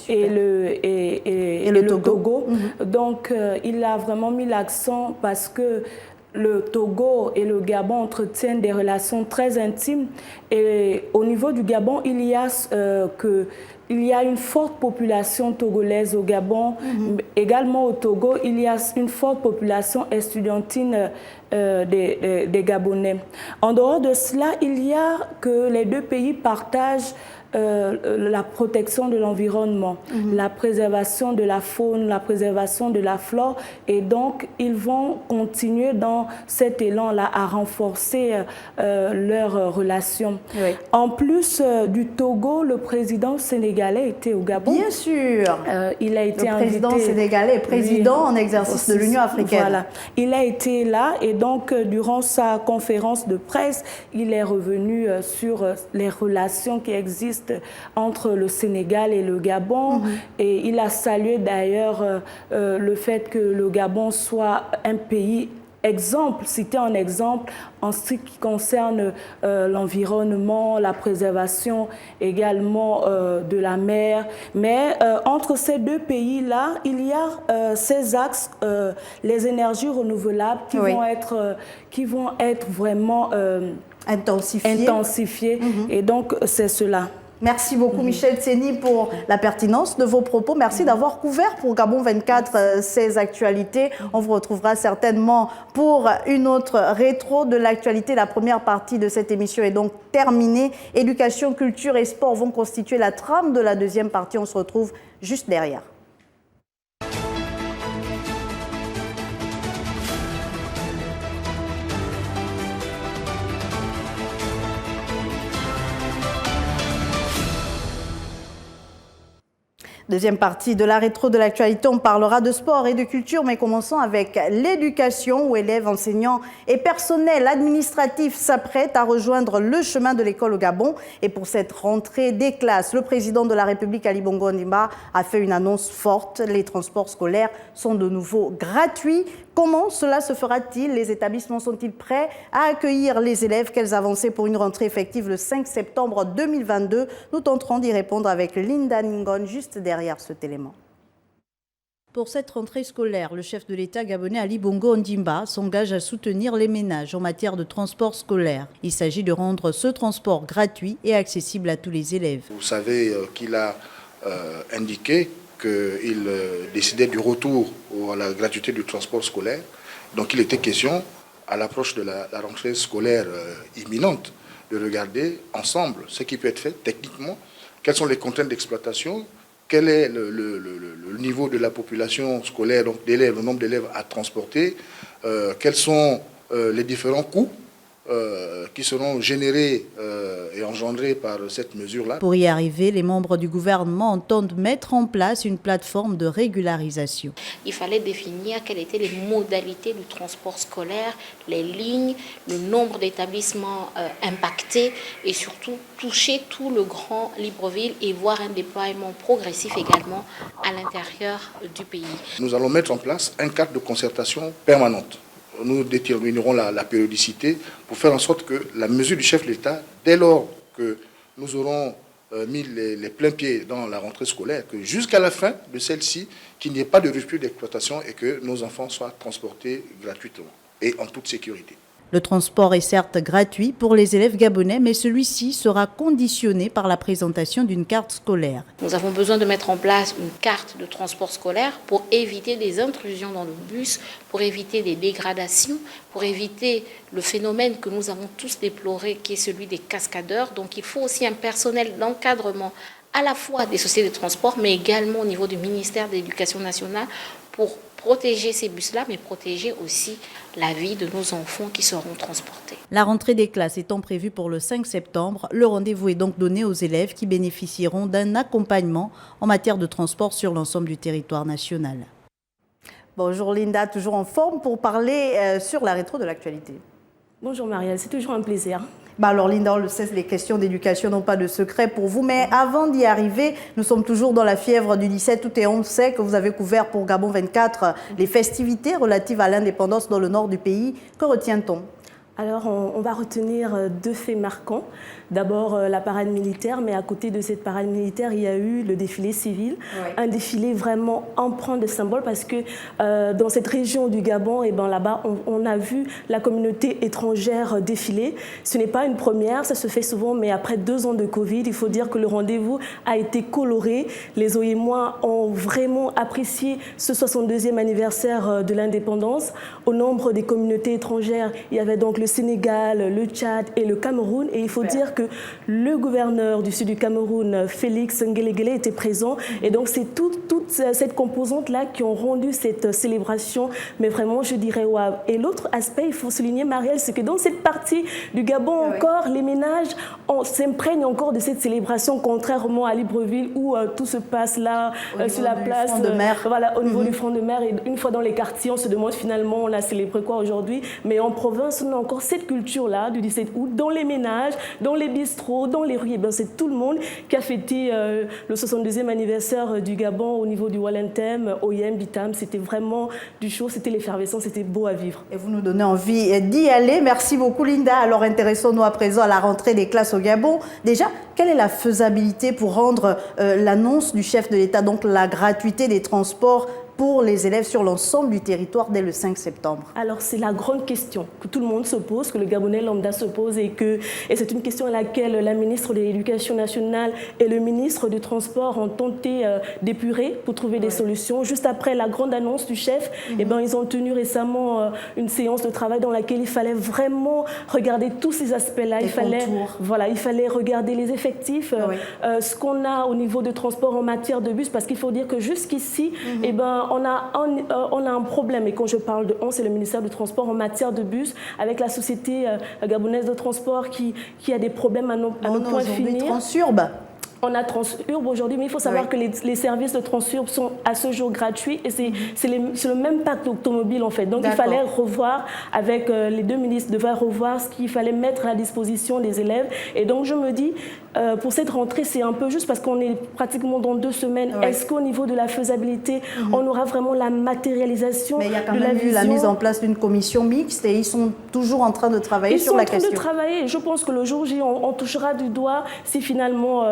Speaker 7: et le Togo. Donc, il a vraiment mis l'accent parce que le Togo et le Gabon entretiennent des relations très intimes. Et au niveau du Gabon, il y a une forte population togolaise au Gabon. Également au Togo, il y a une forte population estudiantine des Gabonais. En dehors de cela, il y a que les deux pays partagent la protection de l'environnement, la préservation de la faune, la préservation de la flore, et donc ils vont continuer dans cet élan-là à renforcer leurs relations. En plus du Togo, le président sénégalais était au Gabon.
Speaker 1: Bien sûr.
Speaker 7: Il a été invité.
Speaker 1: Le président sénégalais est président en exercice de l'Union africaine.
Speaker 7: Voilà. Il a été là et donc durant sa conférence de presse, il est revenu sur les relations qui existent entre le Sénégal et le Gabon. Et il a salué d'ailleurs le fait que le Gabon soit un pays exemple, cité en exemple en ce qui concerne l'environnement, la préservation également de la mer. Mais entre ces deux pays-là, il y a ces axes, les énergies renouvelables qui vont être vraiment intensifiées. Et donc, c'est cela.
Speaker 1: Merci beaucoup Michel Tseni pour la pertinence de vos propos. Merci d'avoir couvert pour Gabon 24 ces actualités. On vous retrouvera certainement pour une autre rétro de l'actualité. La première partie de cette émission est donc terminée. Éducation, culture et sport vont constituer la trame de la deuxième partie. On se retrouve juste derrière. Deuxième partie de la rétro de l'actualité, on parlera de sport et de culture, mais commençons avec l'éducation où élèves, enseignants et personnel administratif s'apprêtent à rejoindre le chemin de l'école au Gabon. Et pour cette rentrée des classes, le président de la République, Ali Bongo Ondimba, a fait une annonce forte. Les transports scolaires sont de nouveau gratuits. Comment cela se fera-t-il? Les établissements sont-ils prêts à accueillir les élèves? Quelles avancées pour une rentrée effective le 5 septembre 2022? Nous tenterons d'y répondre avec Linda Ningon juste derrière cet élément. Pour cette rentrée scolaire, le chef de l'État gabonais Ali Bongo Ondimba s'engage à soutenir les ménages en matière de transport scolaire. Il s'agit de rendre ce transport gratuit et accessible à tous les élèves.
Speaker 8: Vous savez qu'il a indiqué qu'il décidait du retour à la gratuité du transport scolaire. Donc il était question, à l'approche de la rentrée scolaire imminente, de regarder ensemble ce qui peut être fait techniquement, quelles sont les contraintes d'exploitation, quel est le niveau de la population scolaire, donc d'élèves, le nombre d'élèves à transporter, quels sont les différents coûts qui seront générés et engendrés par cette mesure-là.
Speaker 1: Pour y arriver, les membres du gouvernement entendent mettre en place une plateforme de régularisation.
Speaker 9: Il fallait définir quelles étaient les modalités du transport scolaire, les lignes, le nombre d'établissements impactés et surtout toucher tout le grand Libreville et voir un déploiement progressif également à l'intérieur du pays.
Speaker 8: Nous allons mettre en place un cadre de concertation permanente. Nous déterminerons la périodicité pour faire en sorte que la mesure du chef de l'État, dès lors que nous aurons mis les pleins pieds dans la rentrée scolaire, que jusqu'à la fin de celle-ci, qu'il n'y ait pas de rupture d'exploitation et que nos enfants soient transportés gratuitement et en toute sécurité.
Speaker 1: Le transport est certes gratuit pour les élèves gabonais, mais celui-ci sera conditionné par la présentation d'une carte scolaire.
Speaker 9: Nous avons besoin de mettre en place une carte de transport scolaire pour éviter des intrusions dans le bus, pour éviter des dégradations, pour éviter le phénomène que nous avons tous déploré, qui est celui des cascadeurs. Donc il faut aussi un personnel d'encadrement à la fois des sociétés de transport, mais également au niveau du ministère de l'Éducation nationale pour protéger ces bus-là, mais protéger aussi la vie de nos enfants qui seront transportés.
Speaker 1: La rentrée des classes étant prévue pour le 5 septembre, le rendez-vous est donc donné aux élèves qui bénéficieront d'un accompagnement en matière de transport sur l'ensemble du territoire national. Bonjour Linda, toujours en forme pour parler sur la rétro de l'actualité.
Speaker 7: Bonjour Marielle, c'est toujours un plaisir.
Speaker 1: Alors Linda, on le sait, les questions d'éducation n'ont pas de secret pour vous, mais avant d'y arriver, nous sommes toujours dans la fièvre du 17 août et on sait que vous avez couvert pour Gabon 24 les festivités relatives à l'indépendance dans le nord du pays. Que retient-on ?
Speaker 7: Alors, on va retenir deux faits marquants. D'abord, la parade militaire, mais à côté de cette parade militaire, il y a eu le défilé civil. Oui. Un défilé vraiment empreint de symboles parce que dans cette région du Gabon, et ben là-bas, on a vu la communauté étrangère défiler. Ce n'est pas une première, ça se fait souvent, mais après 2 ans de Covid, il faut dire que le rendez-vous a été coloré. Les Oyémois ont vraiment apprécié ce 62e anniversaire de l'indépendance. Au nombre des communautés étrangères, il y avait donc le Sénégal, le Tchad et le Cameroun. Et il faut dire que le gouverneur du sud du Cameroun, Félix Nguéléguélé, était présent. Et donc, c'est toute cette composante-là qui ont rendu cette célébration. Mais vraiment, je dirais, waouh. Et l'autre aspect, il faut souligner, Marielle, c'est que dans cette partie du Gabon encore, les ménages s'imprègnent encore de cette célébration, contrairement à Libreville, où tout se passe là, sur la place, voilà, au niveau du front de mer. Et une fois dans les quartiers, on se demande finalement, on a célébré quoi aujourd'hui. Mais en province, on a encore cette culture-là du 17 août, dans les ménages, dans les bistrots, dans les rues. Ben, c'est tout le monde qui a fêté le 62e anniversaire du Gabon au niveau du Walentem, Oyem, Bitam. C'était vraiment du show, c'était l'effervescence, c'était beau à vivre.
Speaker 1: Et vous nous donnez envie d'y aller. Merci beaucoup Linda. Alors intéressons-nous à présent à la rentrée des classes au Gabon. Déjà, quelle est la faisabilité pour rendre l'annonce du chef de l'État, donc la gratuité des transports pour les élèves sur l'ensemble du territoire dès le 5 septembre?
Speaker 7: Alors, c'est la grande question que tout le monde se pose, que le Gabonais lambda se pose et c'est une question à laquelle la ministre de l'Éducation nationale et le ministre du Transport ont tenté d'épurer pour trouver des solutions. Juste après la grande annonce du chef, eh ben, ils ont tenu récemment une séance de travail dans laquelle il fallait vraiment regarder tous ces aspects-là. Il fallait regarder les effectifs, ce qu'on a au niveau de transport en matière de bus, parce qu'il faut dire que jusqu'ici, eh ben, on a un problème, et quand je parle de on, c'est le ministère du Transport en matière de bus, avec la société gabonaise de transport qui a des problèmes à ne point finir.
Speaker 1: Transurb.
Speaker 7: On a Transurb aujourd'hui, mais il faut savoir que les services de Transurb sont à ce jour gratuits et c'est le même parc automobile en fait. Donc il fallait revoir, avec les deux ministres, devaient revoir ce qu'il fallait mettre à la disposition des élèves. Et donc je me dis, pour cette rentrée, c'est un peu juste parce qu'on est pratiquement dans 2 semaines. Est-ce qu'au niveau de la faisabilité, on aura vraiment la matérialisation de la vision? Mais il y a quand même eu la
Speaker 1: mise en place d'une commission mixte et ils sont toujours en train de travailler sur la question.
Speaker 7: Ils sont en train de travailler. Je pense que le jour J, on touchera du doigt si finalement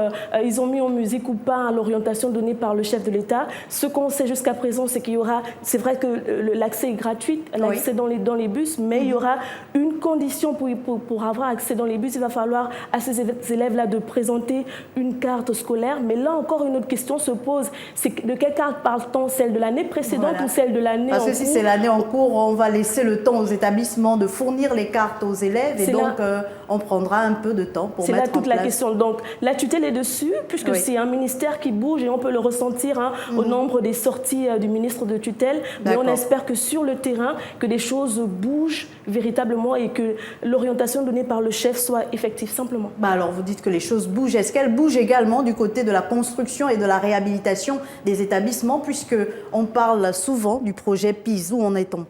Speaker 7: ils ont mis en musique ou pas l'orientation donnée par le chef de l'État. Ce qu'on sait jusqu'à présent, c'est qu'il y aura, c'est vrai que l'accès est gratuit, l'accès dans les bus, mais il y aura une condition pour avoir accès dans les bus. Il va falloir à ces élèves-là de présenter une carte scolaire. Mais là encore, une autre question se pose, c'est de quelle carte parle-t-on? Celle de l'année précédente ou celle de l'année en cours?
Speaker 1: Parce que si c'est l'année en cours, on va laisser le temps aux établissements de fournir les cartes aux élèves et donc on prendra un peu de temps pour mettre en place.
Speaker 7: C'est là toute la question. Donc la tutelle est dessus, puisque c'est un ministère qui bouge et on peut le ressentir au nombre des sorties du ministre de tutelle. Mais on espère que sur le terrain, que des choses bougent véritablement et que l'orientation donnée par le chef soit effective, simplement.
Speaker 1: Alors vous dites que les choses bougent. Est-ce qu'elles bougent également du côté de la construction et de la réhabilitation des établissements, puisqu'on parle souvent du projet PIS? Où en est-on?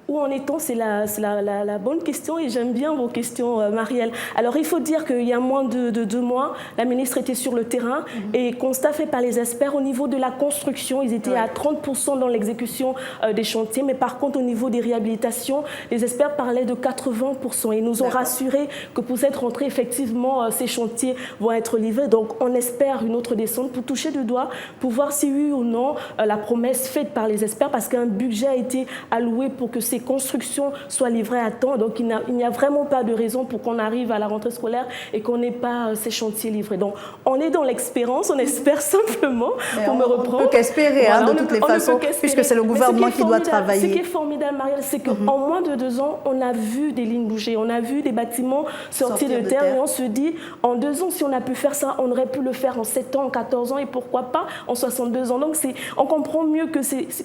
Speaker 7: Où en est-on? C'est la bonne question et j'aime bien vos questions, Marielle. Alors, il faut dire qu'il y a moins de 2 mois, la ministre était sur le terrain et constat fait par les experts, au niveau de la construction, ils étaient à 30% dans l'exécution des chantiers, mais par contre, au niveau des réhabilitations, les experts parlaient de 80%. Ils nous ont rassuré que pour cette rentrée, effectivement, ces chantiers vont être livrés. Donc, on espère une autre descente pour toucher du doigt, pour voir si oui ou non la promesse faite par les experts, parce qu'un budget a été alloué pour que ces constructions soient livrées à temps. Donc, il n'y a vraiment pas de raison pour qu'on arrive à la rentrée scolaire et qu'on n'ait pas ces chantiers livrés. Donc, on est dans l'expérience, on espère simplement, pour me reprendre.
Speaker 1: On ne peut qu'espérer, de toutes les façons, puisque c'est le gouvernement qui doit travailler.
Speaker 7: Ce qui est formidable, Marielle, c'est qu'en moins de 2 ans, on a vu des lignes bouger, on a vu des bâtiments sortir de terre et on se dit, en 2 ans, si on a pu faire ça, on aurait pu le faire en 7 ans, en 14 ans et pourquoi pas en 62 ans. Donc, on comprend mieux que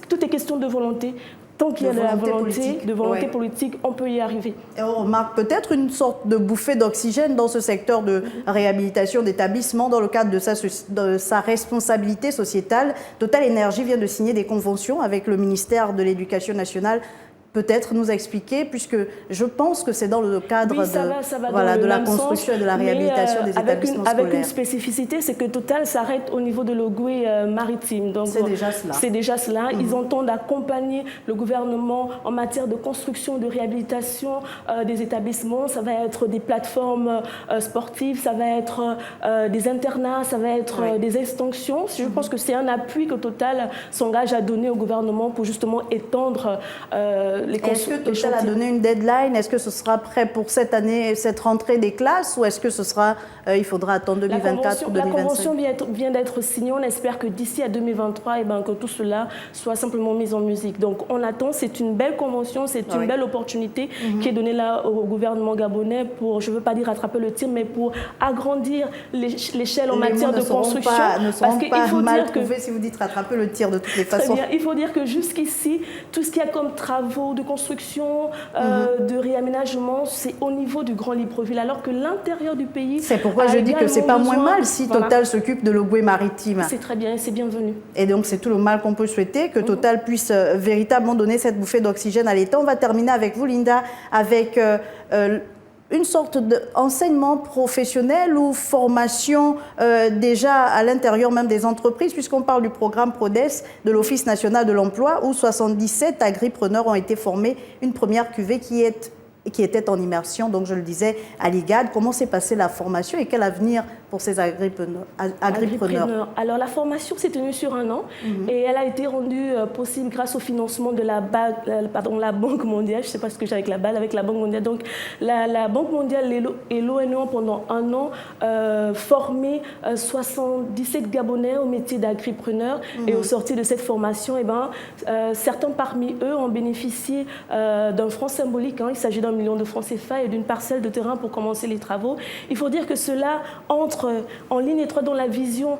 Speaker 7: tout est question de volonté. Tant qu'il y a de la volonté politique, on peut y arriver.
Speaker 1: Et on remarque peut-être une sorte de bouffée d'oxygène dans ce secteur de réhabilitation d'établissements dans le cadre de sa responsabilité sociétale. Total Énergie vient de signer des conventions avec le ministère de l'Éducation nationale. Peut-être nous expliquer, puisque je pense que c'est dans le cadre de la construction et de la réhabilitation des établissements scolaires.
Speaker 7: Avec une spécificité, c'est que Total s'arrête au niveau de l'Ogooué maritime.
Speaker 1: C'est déjà cela.
Speaker 7: C'est déjà cela. Ils entendent accompagner le gouvernement en matière de construction, de réhabilitation des établissements. Ça va être des plateformes sportives, ça va être des internats, ça va être des extensions. Je pense que c'est un appui que Total s'engage à donner au gouvernement pour justement étendre
Speaker 1: est-ce que Total a donné une deadline? Est-ce que ce sera prêt pour cette année, cette rentrée des classes, ou est-ce que il faudra attendre 2024 ou 2025?
Speaker 7: La convention vient d'être signée. On espère que d'ici à 2023, que tout cela soit simplement mis en musique. Donc on attend, c'est une belle convention, c'est une belle opportunité qui est donnée là au gouvernement gabonais pour, je ne veux pas dire rattraper le tir, mais pour agrandir l'échelle en matière de construction.
Speaker 1: Ne seront pas mal trouvés si vous dites rattraper le tir de toutes les façons.
Speaker 7: Très bien. Il faut dire que jusqu'ici, tout ce qu'il y a comme travaux de construction, de réaménagement, c'est au niveau du Grand Libreville, alors que l'intérieur du pays...
Speaker 1: C'est pourquoi je dis que c'est pas moins mal si Total s'occupe de l'Ogooué maritime.
Speaker 7: C'est très bien et c'est bienvenu.
Speaker 1: Et donc c'est tout le mal qu'on peut souhaiter, que Total puisse véritablement donner cette bouffée d'oxygène à l'État. On va terminer avec vous, Linda, avec une sorte d'enseignement professionnel ou formation déjà à l'intérieur même des entreprises, puisqu'on parle du programme PRODES de l'Office national de l'emploi, où 77 agripreneurs ont été formés, une première cuvée qui était en immersion, donc je le disais, à l'IGAD. Comment s'est passée la formation et quel avenir pour ces agripreneurs?
Speaker 7: Alors la formation s'est tenue sur 1 an et elle a été rendue possible grâce au financement de la Banque mondiale. Je ne sais pas ce que j'ai avec la BAL, avec la Banque mondiale. Donc la Banque mondiale et l'ONU pendant 1 an formé 77 Gabonais au métier d'agripreneur et au sortir de cette formation, certains parmi eux ont bénéficié d'un franc symbolique. Il s'agit d'1 million de francs CFA et d'une parcelle de terrain pour commencer les travaux. Il faut dire que cela entre en ligne étroite dans la vision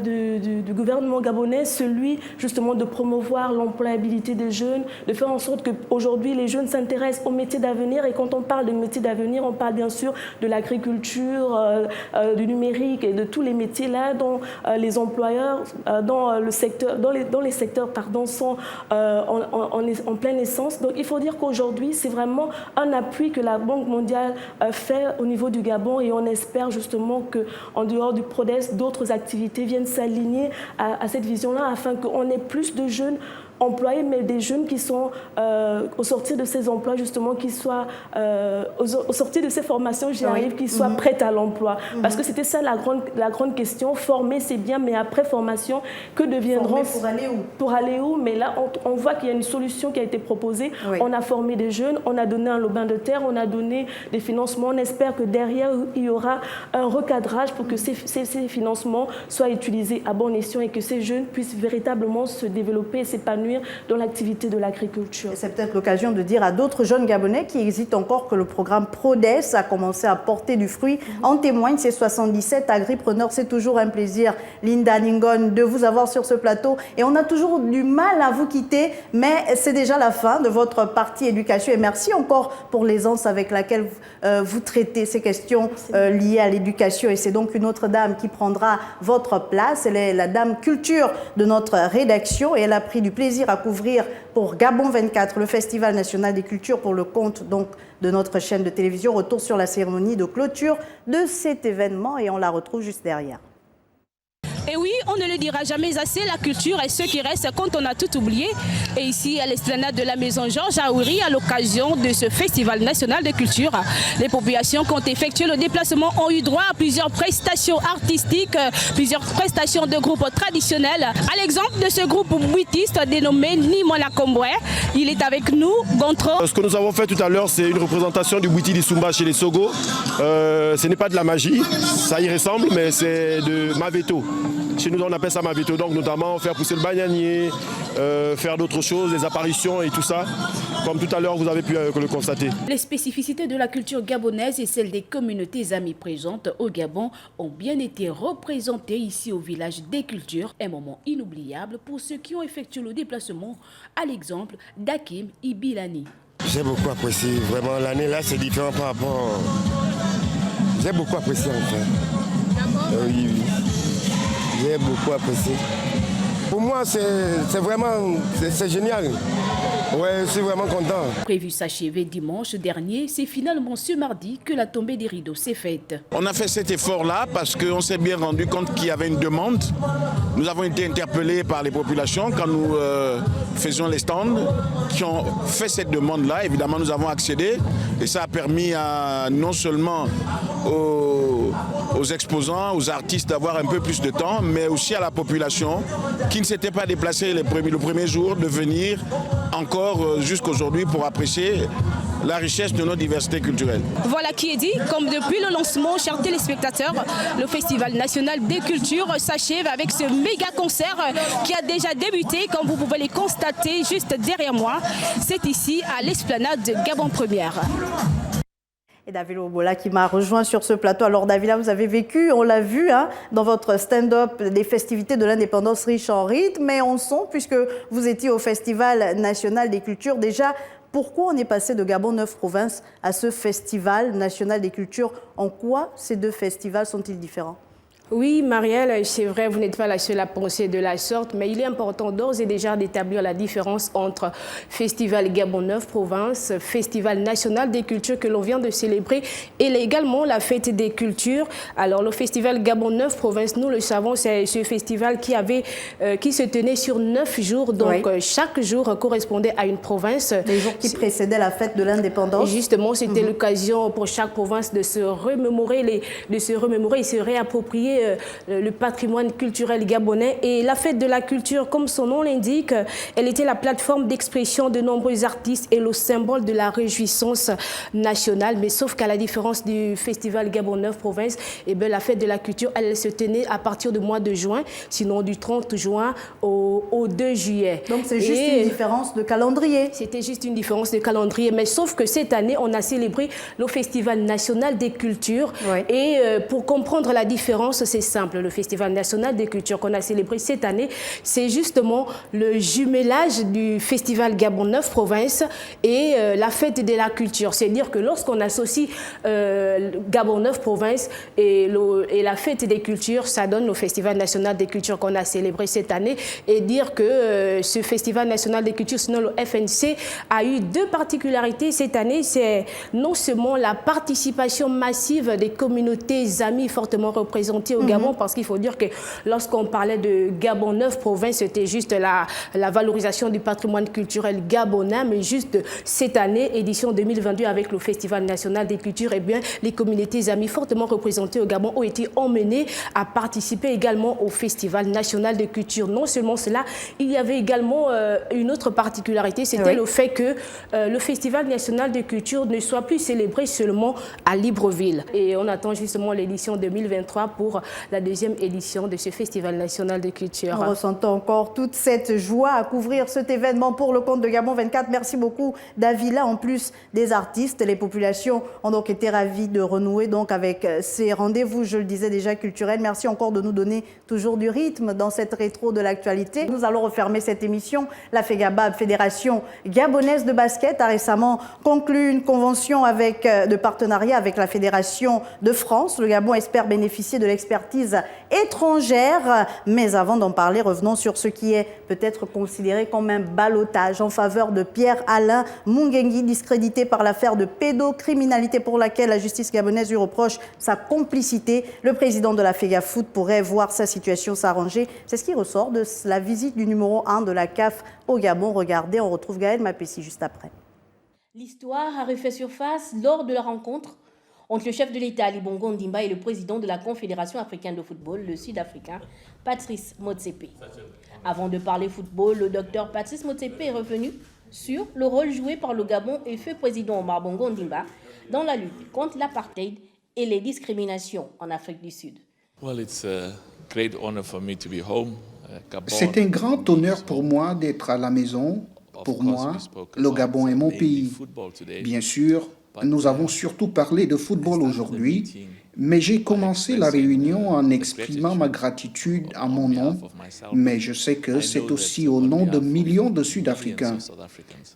Speaker 7: du gouvernement gabonais, celui justement de promouvoir l'employabilité des jeunes, de faire en sorte qu'aujourd'hui les jeunes s'intéressent aux métiers d'avenir. Et quand on parle de métiers d'avenir, on parle bien sûr de l'agriculture, du numérique et de tous les métiers là dont les employeurs dans les secteurs sont en pleine essence. Donc il faut dire qu'aujourd'hui c'est vraiment un appui que la Banque mondiale fait au niveau du Gabon et on espère justement qu'en dehors du PRODES, d'autres activités viennent s'aligner à cette vision-là afin qu'on ait plus de jeunes employés, mais des jeunes qui sont au sortir de ces emplois, justement, qui soient au sortir de ces formations, qui soient prêtes à l'emploi. Parce que c'était ça la grande question. Former, c'est bien, mais après formation, que deviendront...
Speaker 1: Former pour aller où?
Speaker 7: Pour aller où? Mais là, on voit qu'il y a une solution qui a été proposée. Oui. On a formé des jeunes, on a donné un lopin de terre, on a donné des financements. On espère que derrière, il y aura un recadrage pour que ces financements soient utilisés à bon escient et que ces jeunes puissent véritablement se développer et s'épanouir dans l'activité de l'agriculture.
Speaker 1: C'est peut-être l'occasion de dire à d'autres jeunes Gabonais qui hésitent encore que le programme PRODES a commencé à porter du fruit. En témoignent ces 77 agripreneurs. C'est toujours un plaisir, Linda Ningon, de vous avoir sur ce plateau. Et on a toujours du mal à vous quitter, mais c'est déjà la fin de votre partie éducation. Et merci encore pour l'aisance avec laquelle vous traitez ces questions liées à l'éducation. Et c'est donc une autre dame qui prendra votre place. Elle est la dame culture de notre rédaction et elle a pris du plaisir à couvrir pour Gabon 24, le Festival national des cultures, pour le compte donc de notre chaîne de télévision. Retour sur la cérémonie de clôture de cet événement et on la retrouve juste derrière.
Speaker 10: Et oui, on ne le dira jamais assez, la culture est ce qui reste quand on a tout oublié. Et ici, à l'esplanade de la maison Georges Aouri, à l'occasion de ce Festival national de culture, les populations qui ont effectué le déplacement ont eu droit à plusieurs prestations artistiques, plusieurs prestations de groupes traditionnels. À l'exemple de ce groupe bouitiste dénommé Nimona Komboué, il est avec nous, Gontran.
Speaker 11: Ce que nous avons fait tout à l'heure, c'est une représentation du Bouiti d'Issoumba chez les Sogo. Ce n'est pas de la magie, ça y ressemble, mais c'est de Maveto. Chez nous, on appelle ça Maveto, donc notamment faire pousser le bananier, faire d'autres choses, des apparitions et tout ça, comme tout à l'heure vous avez pu le constater.
Speaker 10: Les spécificités de la culture gabonaise et celles des communautés amies présentes au Gabon ont bien été représentées ici au village des cultures. Un moment inoubliable pour ceux qui ont effectué le déplacement, à l'exemple d'Hakim Ibilani.
Speaker 12: J'ai beaucoup apprécié, vraiment l'année là c'est différent par rapport... J'ai beaucoup apprécié en fait. Oui. J'ai beaucoup apprécié. Pour moi, c'est vraiment génial. Ouais, je suis vraiment content.
Speaker 10: Prévu s'achever dimanche dernier, c'est finalement ce mardi que la tombée des rideaux s'est faite.
Speaker 13: On a fait cet effort-là parce qu'on s'est bien rendu compte qu'il y avait une demande. Nous avons été interpellés par les populations quand nous faisions les stands qui ont fait cette demande-là. Évidemment, nous avons accédé et ça a permis non seulement aux exposants, aux artistes d'avoir un peu plus de temps, mais aussi à la population qui ne s'était pas déplacée le premier jour de venir encore jusqu'aujourd'hui pour apprécier la richesse de nos diversités culturelles.
Speaker 10: Voilà qui est dit. Comme depuis le lancement, chers téléspectateurs, le Festival national des cultures s'achève avec ce méga concert qui a déjà débuté, comme vous pouvez le constater juste derrière moi. C'est ici à l'esplanade de Gabon Première.
Speaker 1: Et David Obola qui m'a rejoint sur ce plateau. Alors Davila, vous avez vécu, on l'a vu dans votre stand-up, des festivités de l'indépendance riches en rythme, mais on sent, puisque vous étiez au Festival national des cultures, déjà, pourquoi on est passé de Gabon 9 provinces à ce Festival national des cultures? En quoi ces deux festivals sont-ils différents?
Speaker 7: Oui, Marielle, c'est vrai, vous n'êtes pas la seule à penser de la sorte, mais il est important d'ores et déjà d'établir la différence entre Festival Gabon 9 Provinces, Festival national des cultures que l'on vient de célébrer, et également la fête des cultures. Alors, le Festival Gabon 9 Provinces, nous le savons, c'est ce festival qui se tenait sur 9 jours, donc oui. Chaque jour correspondait à une province.
Speaker 1: Les jours qui précédaient la fête de l'indépendance.
Speaker 7: Justement, c'était l'occasion pour chaque province de se remémorer et se réapproprier le patrimoine culturel gabonais. Et la fête de la culture, comme son nom l'indique, elle était la plateforme d'expression de nombreux artistes et le symbole de la réjouissance nationale. Mais sauf qu'à la différence du Festival Gabon 9 Provinces, la fête de la culture, elle se tenait à partir du mois de juin, sinon du 30 juin au 2 juillet.
Speaker 1: Donc c'est juste une différence de calendrier.
Speaker 7: C'était juste une différence de calendrier. Mais sauf que cette année, on a célébré le Festival national des cultures. Oui. Et pour comprendre la différence, c'est simple. Le Festival national des cultures qu'on a célébré cette année, c'est justement le jumelage du Festival Gabon 9 Provinces et la fête de la culture. C'est-à-dire que lorsqu'on associe Gabon 9 Provinces et la fête des cultures, ça donne le Festival national des cultures qu'on a célébré cette année. Et dire que ce Festival national des cultures, sinon le FNC, a eu deux particularités cette année. C'est non seulement la participation massive des communautés amies fortement représentées
Speaker 10: au Gabon, parce qu'il faut dire que lorsqu'on parlait de Gabon 9 provinces, c'était juste la valorisation du patrimoine culturel gabonais, mais juste cette année, édition 2022, avec le Festival national des cultures, eh bien, les communautés amies fortement représentées au Gabon ont été emmenées à participer également au Festival national des cultures. Non seulement cela, il y avait également une autre particularité, c'était le fait que le Festival national des cultures ne soit plus célébré seulement à Libreville. Et on attend justement l'édition 2023 pour la deuxième édition de ce Festival national des cultures.
Speaker 1: Nous ressentons encore toute cette joie à couvrir cet événement pour le compte de Gabon 24. Merci beaucoup, Davila. En plus des artistes, les populations ont donc été ravies de renouer donc avec ces rendez-vous, je le disais déjà, culturels. Merci encore de nous donner toujours du rythme dans cette rétro de l'actualité. Nous allons refermer cette émission. La FEGABAB, Fédération gabonaise de basket, a récemment conclu une convention de partenariat avec la Fédération de France. Le Gabon espère bénéficier de l'expertise étrangère. Mais avant d'en parler, revenons sur ce qui est peut-être considéré comme un ballottage en faveur de Pierre-Alain Mungengui, discrédité par l'affaire de pédocriminalité pour laquelle la justice gabonaise lui reproche sa complicité. Le président de la FEGAFoot pourrait voir sa situation s'arranger. C'est ce qui ressort de la visite du numéro 1 de la CAF au Gabon. Regardez, on retrouve Gaël Mapessi juste après.
Speaker 6: L'histoire a refait surface lors de la rencontre entre le chef de l'État Ali Bongo Ondimba et le président de la Confédération africaine de football, le Sud-Africain Patrice Motsepe. Avant de parler football, le docteur Patrice Motsepe est revenu sur le rôle joué par le Gabon et feu président Omar Bongo Ondimba dans la lutte contre l'apartheid et les discriminations en Afrique du Sud.
Speaker 14: C'est un grand honneur pour moi d'être à la maison. Pour moi, le Gabon est mon pays. Bien sûr, nous avons surtout parlé de football aujourd'hui, mais j'ai commencé la réunion en exprimant ma gratitude à mon nom, mais je sais que c'est aussi au nom de millions de Sud-Africains.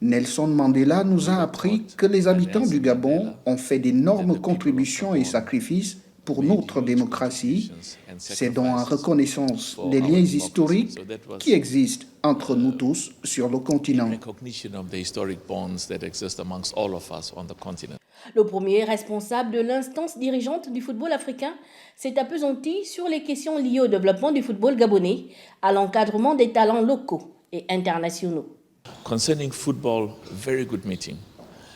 Speaker 14: Nelson Mandela nous a appris que les habitants du Gabon ont fait d'énormes contributions et sacrifices pour notre démocratie. C'est donc en reconnaissance des liens historiques qui existent entre nous tous sur le continent.
Speaker 6: Le premier responsable de l'instance dirigeante du football africain s'est appesanti sur les questions liées au développement du football gabonais, à l'encadrement des talents locaux et internationaux.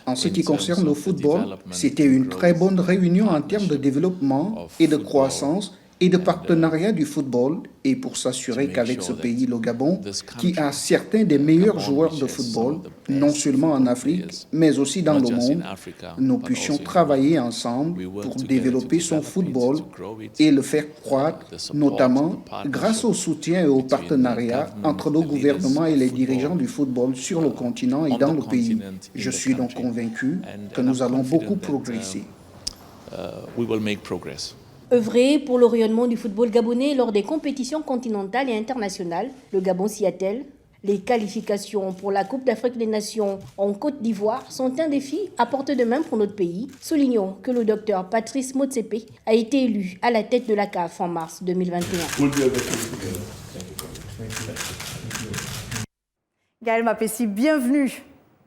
Speaker 14: En ce qui concerne le football, c'était une très bonne réunion en termes de développement et de croissance et de partenariat du football, et pour s'assurer qu'avec ce pays, le Gabon, qui a certains des meilleurs joueurs de football, non seulement en Afrique, mais aussi dans le monde, nous puissions travailler ensemble pour développer son football et le faire croître, notamment grâce au soutien et au partenariat entre le gouvernement et les dirigeants du football sur le continent et dans le pays. Je suis donc convaincu que nous allons beaucoup progresser.
Speaker 6: Œuvrer pour le rayonnement du football gabonais lors des compétitions continentales et internationales, le Gabon s'y attelle. Les qualifications pour la Coupe d'Afrique des Nations en Côte d'Ivoire sont un défi à portée de main pour notre pays. Soulignons que le docteur Patrice Motsepe a été élu à la tête de la CAF en mars 2021.
Speaker 1: Gaël Mapessi, bienvenue.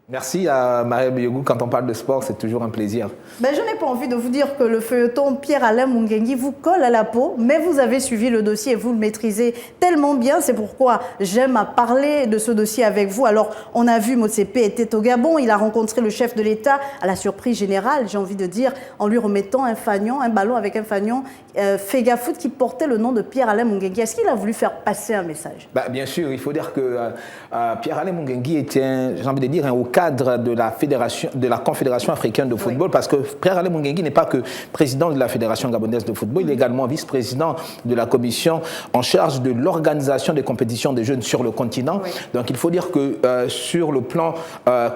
Speaker 15: Merci à Marielle Biogou. Quand on parle de sport, c'est toujours un plaisir.
Speaker 1: Je n'ai pas envie de vous dire que le feuilleton Pierre-Alain Mungengui vous colle à la peau, mais vous avez suivi le dossier et vous le maîtrisez tellement bien. C'est pourquoi j'aime parler de ce dossier avec vous. Alors, on a vu Motsepe était au Gabon. Il a rencontré le chef de l'État à la surprise générale, j'ai envie de dire, en lui remettant un fanion, un ballon avec un fanion FEGAFoot qui portait le nom de Pierre-Alain Mungengui. Est-ce qu'il a voulu faire passer un message?
Speaker 15: Bien sûr, il faut dire que Pierre-Alain Mungengui était, j'ai envie de dire, au cadre de la Confédération africaine de football, parce que Pierre-Alain Mungengui n'est pas que président de la Fédération gabonaise de football, il est également vice-président de la commission en charge de l'organisation des compétitions des jeunes sur le continent. Oui. Donc il faut dire que sur le plan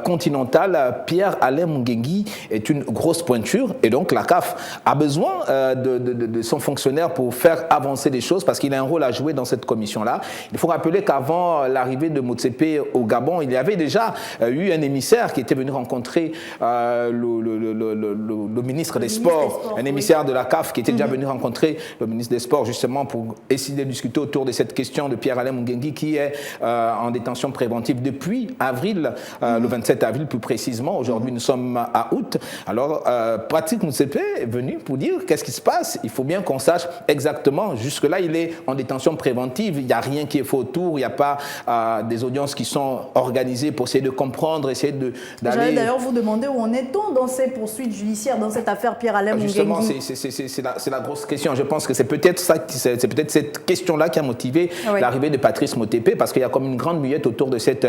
Speaker 15: continental, Pierre-Alain Mungengui est une grosse pointure, et donc la CAF a besoin de son fonctionnaire pour faire avancer les choses, parce qu'il a un rôle à jouer dans cette commission-là. Il faut rappeler qu'avant l'arrivée de Motsepe au Gabon, il y avait déjà eu un émissaire qui était venu rencontrer le ministre des Sports, un émissaire de la CAF qui était déjà venu rencontrer le ministre des Sports justement pour essayer de discuter autour de cette question de Pierre-Alain Mungengui qui est en détention préventive depuis avril, le 27 avril plus précisément. Aujourd'hui, nous sommes à août. Alors, Patrice Motsepe est venu pour dire qu'est-ce qui se passe. Il faut bien qu'on sache exactement. Jusque-là, il est en détention préventive. Il n'y a rien qui est fait autour. Il n'y a pas des audiences qui sont organisées pour essayer de comprendre, essayer d'aller...
Speaker 1: J'allais d'ailleurs vous demander où en est-on dans ces poursuites judiciaires, dans cette affaire Pierre-Alain Mungengui.
Speaker 15: Justement, c'est la grosse question. Je pense que c'est peut-être cette question-là qui a motivé l'arrivée de Patrice Motsepe, parce qu'il y a comme une grande muette autour de cette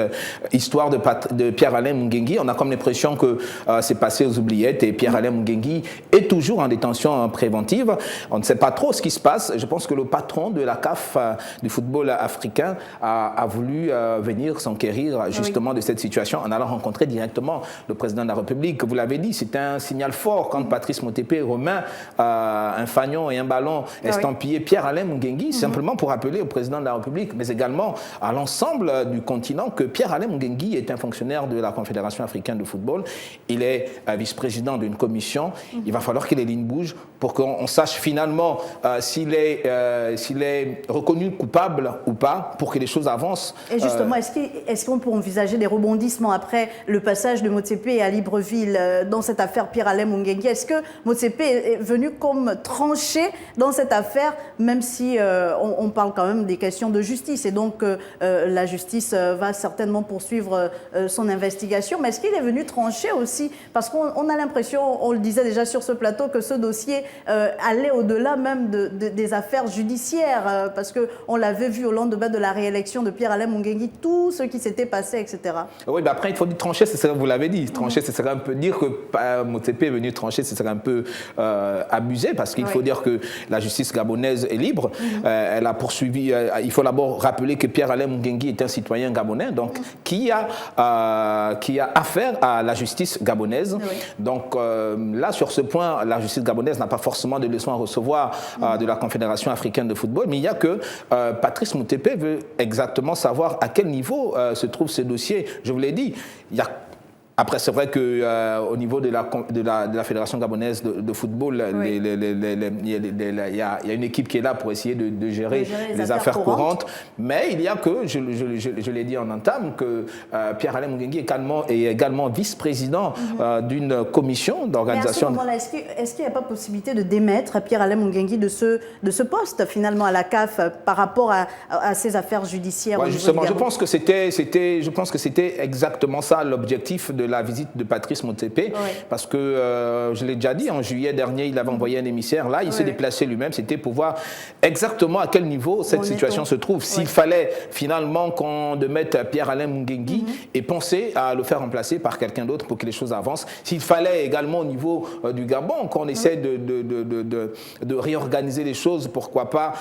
Speaker 15: histoire de Pierre-Alain Mungengui. On a comme l'impression que c'est passé aux oubliettes et Pierre-Alain Mungengui est toujours en détention préventive. On ne sait pas trop ce qui se passe. Je pense que le patron de la CAF du football africain a voulu venir s'enquérir justement de cette situation en allant rencontrer directement le président de la République. Vous l'avez dit, c'est un signal fort quand Patrice Motsepe remet un fanion et un ballon estampillé Pierre-Alain Mungengui, simplement pour rappeler au président de la République, mais également à l'ensemble du continent, que Pierre-Alain Mungengui est un fonctionnaire de la Confédération africaine de football. Il est vice-président d'une commission. Il va falloir que les lignes bougent pour qu'on sache finalement s'il est reconnu coupable ou pas, pour que les choses avancent.
Speaker 1: Et justement, est-ce qu'on peut envisager des rebondissements après le passage de Motsepe à Libreville dans cette affaire Pierre-Alain Mungengui? Est-ce que Motsepe est venu comme trancher dans cette affaire, même si on parle quand même des questions de justice, et donc la justice va certainement poursuivre son investigation, mais est-ce qu'il est venu trancher aussi? Parce qu'on a l'impression, on le disait déjà sur ce plateau, que ce dossier allait au-delà même des affaires judiciaires, parce qu'on l'avait vu au lendemain de la réélection de Pierre-Alain Mungengui, tout ce qui s'était passé, etc.
Speaker 15: Oui, mais après, il faut dire trancher, vous l'avez dit. Trancher, ce serait un peu dire que Motsepe est venu trancher, ce serait un peu abusé, parce qu'il faut dire que la justice gabonaise est libre. Elle a poursuivi, il faut d'abord rappeler que Pierre-Alain Mungengui est un citoyen gabonais, donc qui a affaire à la justice gabonaise. Donc là, sur ce point, la justice gabonaise n'a pas forcément de leçons à recevoir de la Confédération africaine de football, mais il y a que Patrice Motsepe veut exactement savoir à quel niveau se trouve ce dossier. Je vous l'ai dit, il y a... Après, c'est vrai qu'au niveau de la Fédération gabonaise de football, il y a une équipe qui est là pour essayer de gérer les affaires courantes. Mais il y a que, je l'ai dit en entame, que Pierre-Alain Mungengui est également vice-président d'une commission d'organisation.
Speaker 1: Mais à ce moment-là, est-ce qu'il n'y a pas possibilité de démettre Pierre-Alain Mungengui de ce poste, finalement, à la CAF, par rapport à ces affaires judiciaires?
Speaker 15: Justement, je pense que c'était exactement ça l'objectif de la visite de Patrice Motsepe, parce que, je l'ai déjà dit, en juillet dernier, il avait envoyé un émissaire. Là, il s'est déplacé lui-même. C'était pour voir exactement à quel niveau cette situation se trouve. S'il fallait finalement qu'on demette Pierre-Alain Mungengui et penser à le faire remplacer par quelqu'un d'autre pour que les choses avancent. S'il fallait également au niveau du Gabon qu'on essaie de réorganiser les choses, pourquoi pas...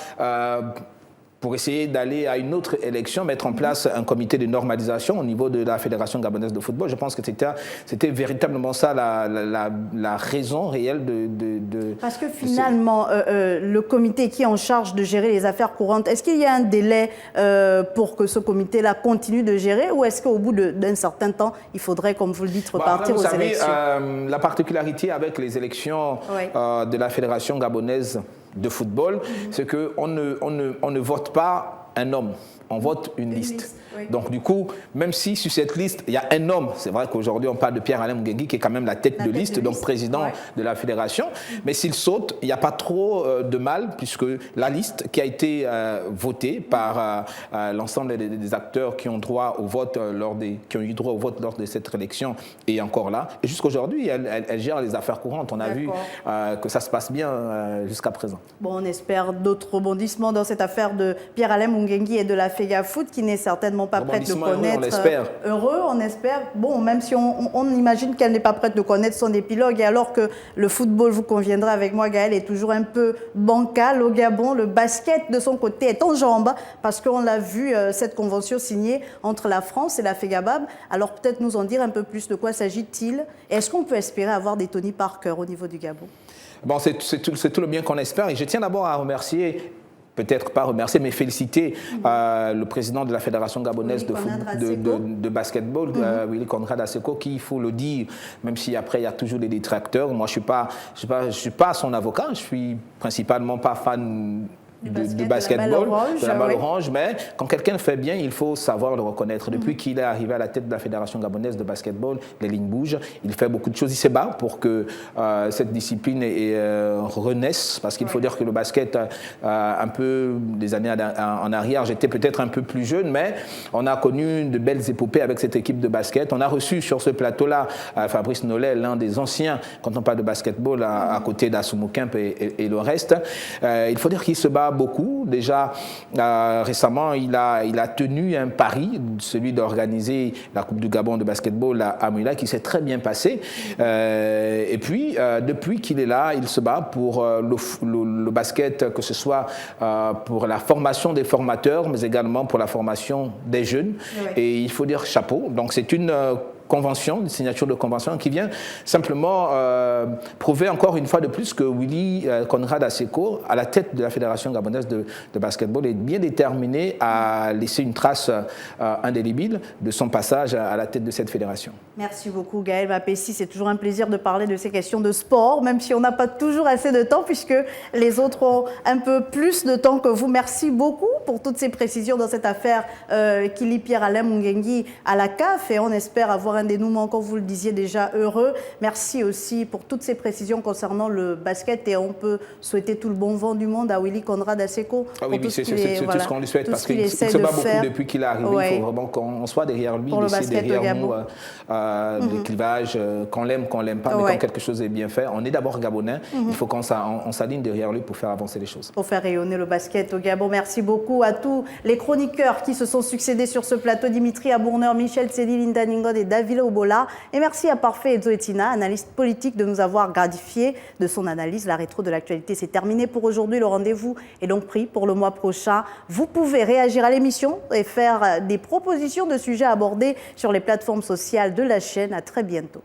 Speaker 15: pour essayer d'aller à une autre élection, mettre en place un comité de normalisation au niveau de la Fédération gabonaise de football. Je pense que c'était véritablement ça la raison réelle de...
Speaker 1: Parce que finalement, le comité qui est en charge de gérer les affaires courantes, est-ce qu'il y a un délai pour que ce comité-là continue de gérer, ou est-ce qu'au bout d'un certain temps, il faudrait, comme vous le dites, repartir aux élections?
Speaker 15: La particularité avec les élections de la Fédération gabonaise de football, c'est qu'on ne vote pas un homme, on vote une liste. Donc du coup, même si sur cette liste, il y a un homme, c'est vrai qu'aujourd'hui on parle de Pierre-Alain Mungengui qui est quand même la tête de liste, donc président de la fédération, mais s'il saute, il n'y a pas trop de mal, puisque la liste qui a été votée par l'ensemble des acteurs qui ont droit au vote qui ont eu droit au vote lors de cette élection est encore là. Et jusqu'aujourd'hui, elle gère les affaires courantes. On a vu que ça se passe bien jusqu'à présent.
Speaker 1: Bon, on espère d'autres rebondissements dans cette affaire de Pierre-Alain Mungengui et de la FEGAFOOT, qui n'est certainement pas prête de connaître.
Speaker 15: On espère.
Speaker 1: Heureux, on espère. Bon, même si on imagine qu'elle n'est pas prête de connaître son épilogue, et alors que le football, vous conviendrez avec moi, Gaël, est toujours un peu bancal au Gabon. Le basket, de son côté, est en jambes, parce qu'on l'a vu, cette convention signée entre la France et la FEGABAB. Alors peut-être nous en dire un peu plus de quoi s'agit-il. Est-ce qu'on peut espérer avoir des Tony Parker au niveau du Gabon?
Speaker 15: Bon, c'est tout le bien qu'on espère. Et je tiens d'abord à remercier peut-être pas remercier, mais féliciter le président de la Fédération gabonaise de basketball, Willy Conrad Aseko, qui, il faut le dire, même si après il y a toujours des détracteurs, moi je suis pas son avocat, je suis principalement pas fan de basketball, de la balle orange, mais quand quelqu'un le fait bien, il faut savoir le reconnaître. Depuis qu'il est arrivé à la tête de la Fédération gabonaise de basketball, les lignes bougent, il fait beaucoup de choses, il se bat pour que cette discipline renaisse, parce qu'il faut dire que le basket, un peu des années en arrière, j'étais peut-être un peu plus jeune, mais on a connu de belles épopées avec cette équipe de basket. On a reçu sur ce plateau-là Fabrice Nollet, l'un des anciens, quand on parle de basketball, à côté d'Asumu Kemp et le reste. Il faut dire qu'il se bat beaucoup. Déjà, récemment, il a tenu un pari, celui d'organiser la Coupe du Gabon de basketball à Mula, qui s'est très bien passé. Et puis, depuis qu'il est là, il se bat pour le basket, que ce soit pour la formation des formateurs, mais également pour la formation des jeunes. Et il faut dire chapeau. Donc, c'est une convention, une signature de convention qui vient simplement prouver encore une fois de plus que Willy Conrad Aseko, à la tête de la Fédération gabonaise de basketball, est bien déterminé à laisser une trace indélébile de son passage à la tête de cette fédération.
Speaker 1: Merci beaucoup Gaël Mapessi, c'est toujours un plaisir de parler de ces questions de sport, même si on n'a pas toujours assez de temps puisque les autres ont un peu plus de temps que vous. Merci beaucoup pour toutes ces précisions dans cette affaire qui lie Pierre-Alain Mungengui à la CAF et on espère avoir un dénouement, comme vous le disiez déjà, heureux. Merci aussi pour toutes ces précisions concernant le basket et on peut souhaiter tout le bon vent du monde à Willy Conrad Aseko.
Speaker 15: Ah oui, c'est tout ce qu'on lui souhaite parce qu'il se bat beaucoup depuis qu'il est arrivé. Il faut vraiment qu'on soit derrière lui, laisser derrière nous le clivage, qu'on l'aime, qu'on l'aime pas, mais quand quelque chose est bien fait, on est d'abord gabonais, il faut qu'on s'aligne derrière lui pour faire avancer les choses.
Speaker 1: Pour faire rayonner le basket au Gabon. Merci beaucoup à tous les chroniqueurs qui se sont succédés sur ce plateau, Dimitri Abourneur, Michel Tsedi, Linda Ningod et David Obola. Et merci à Parfait Ezoetina, analyste politique, de nous avoir gratifié de son analyse. La rétro de l'actualité, c'est terminé pour aujourd'hui. Le rendez-vous est donc pris pour le mois prochain. Vous pouvez réagir à l'émission et faire des propositions de sujets abordés sur les plateformes sociales de la chaîne. À très bientôt.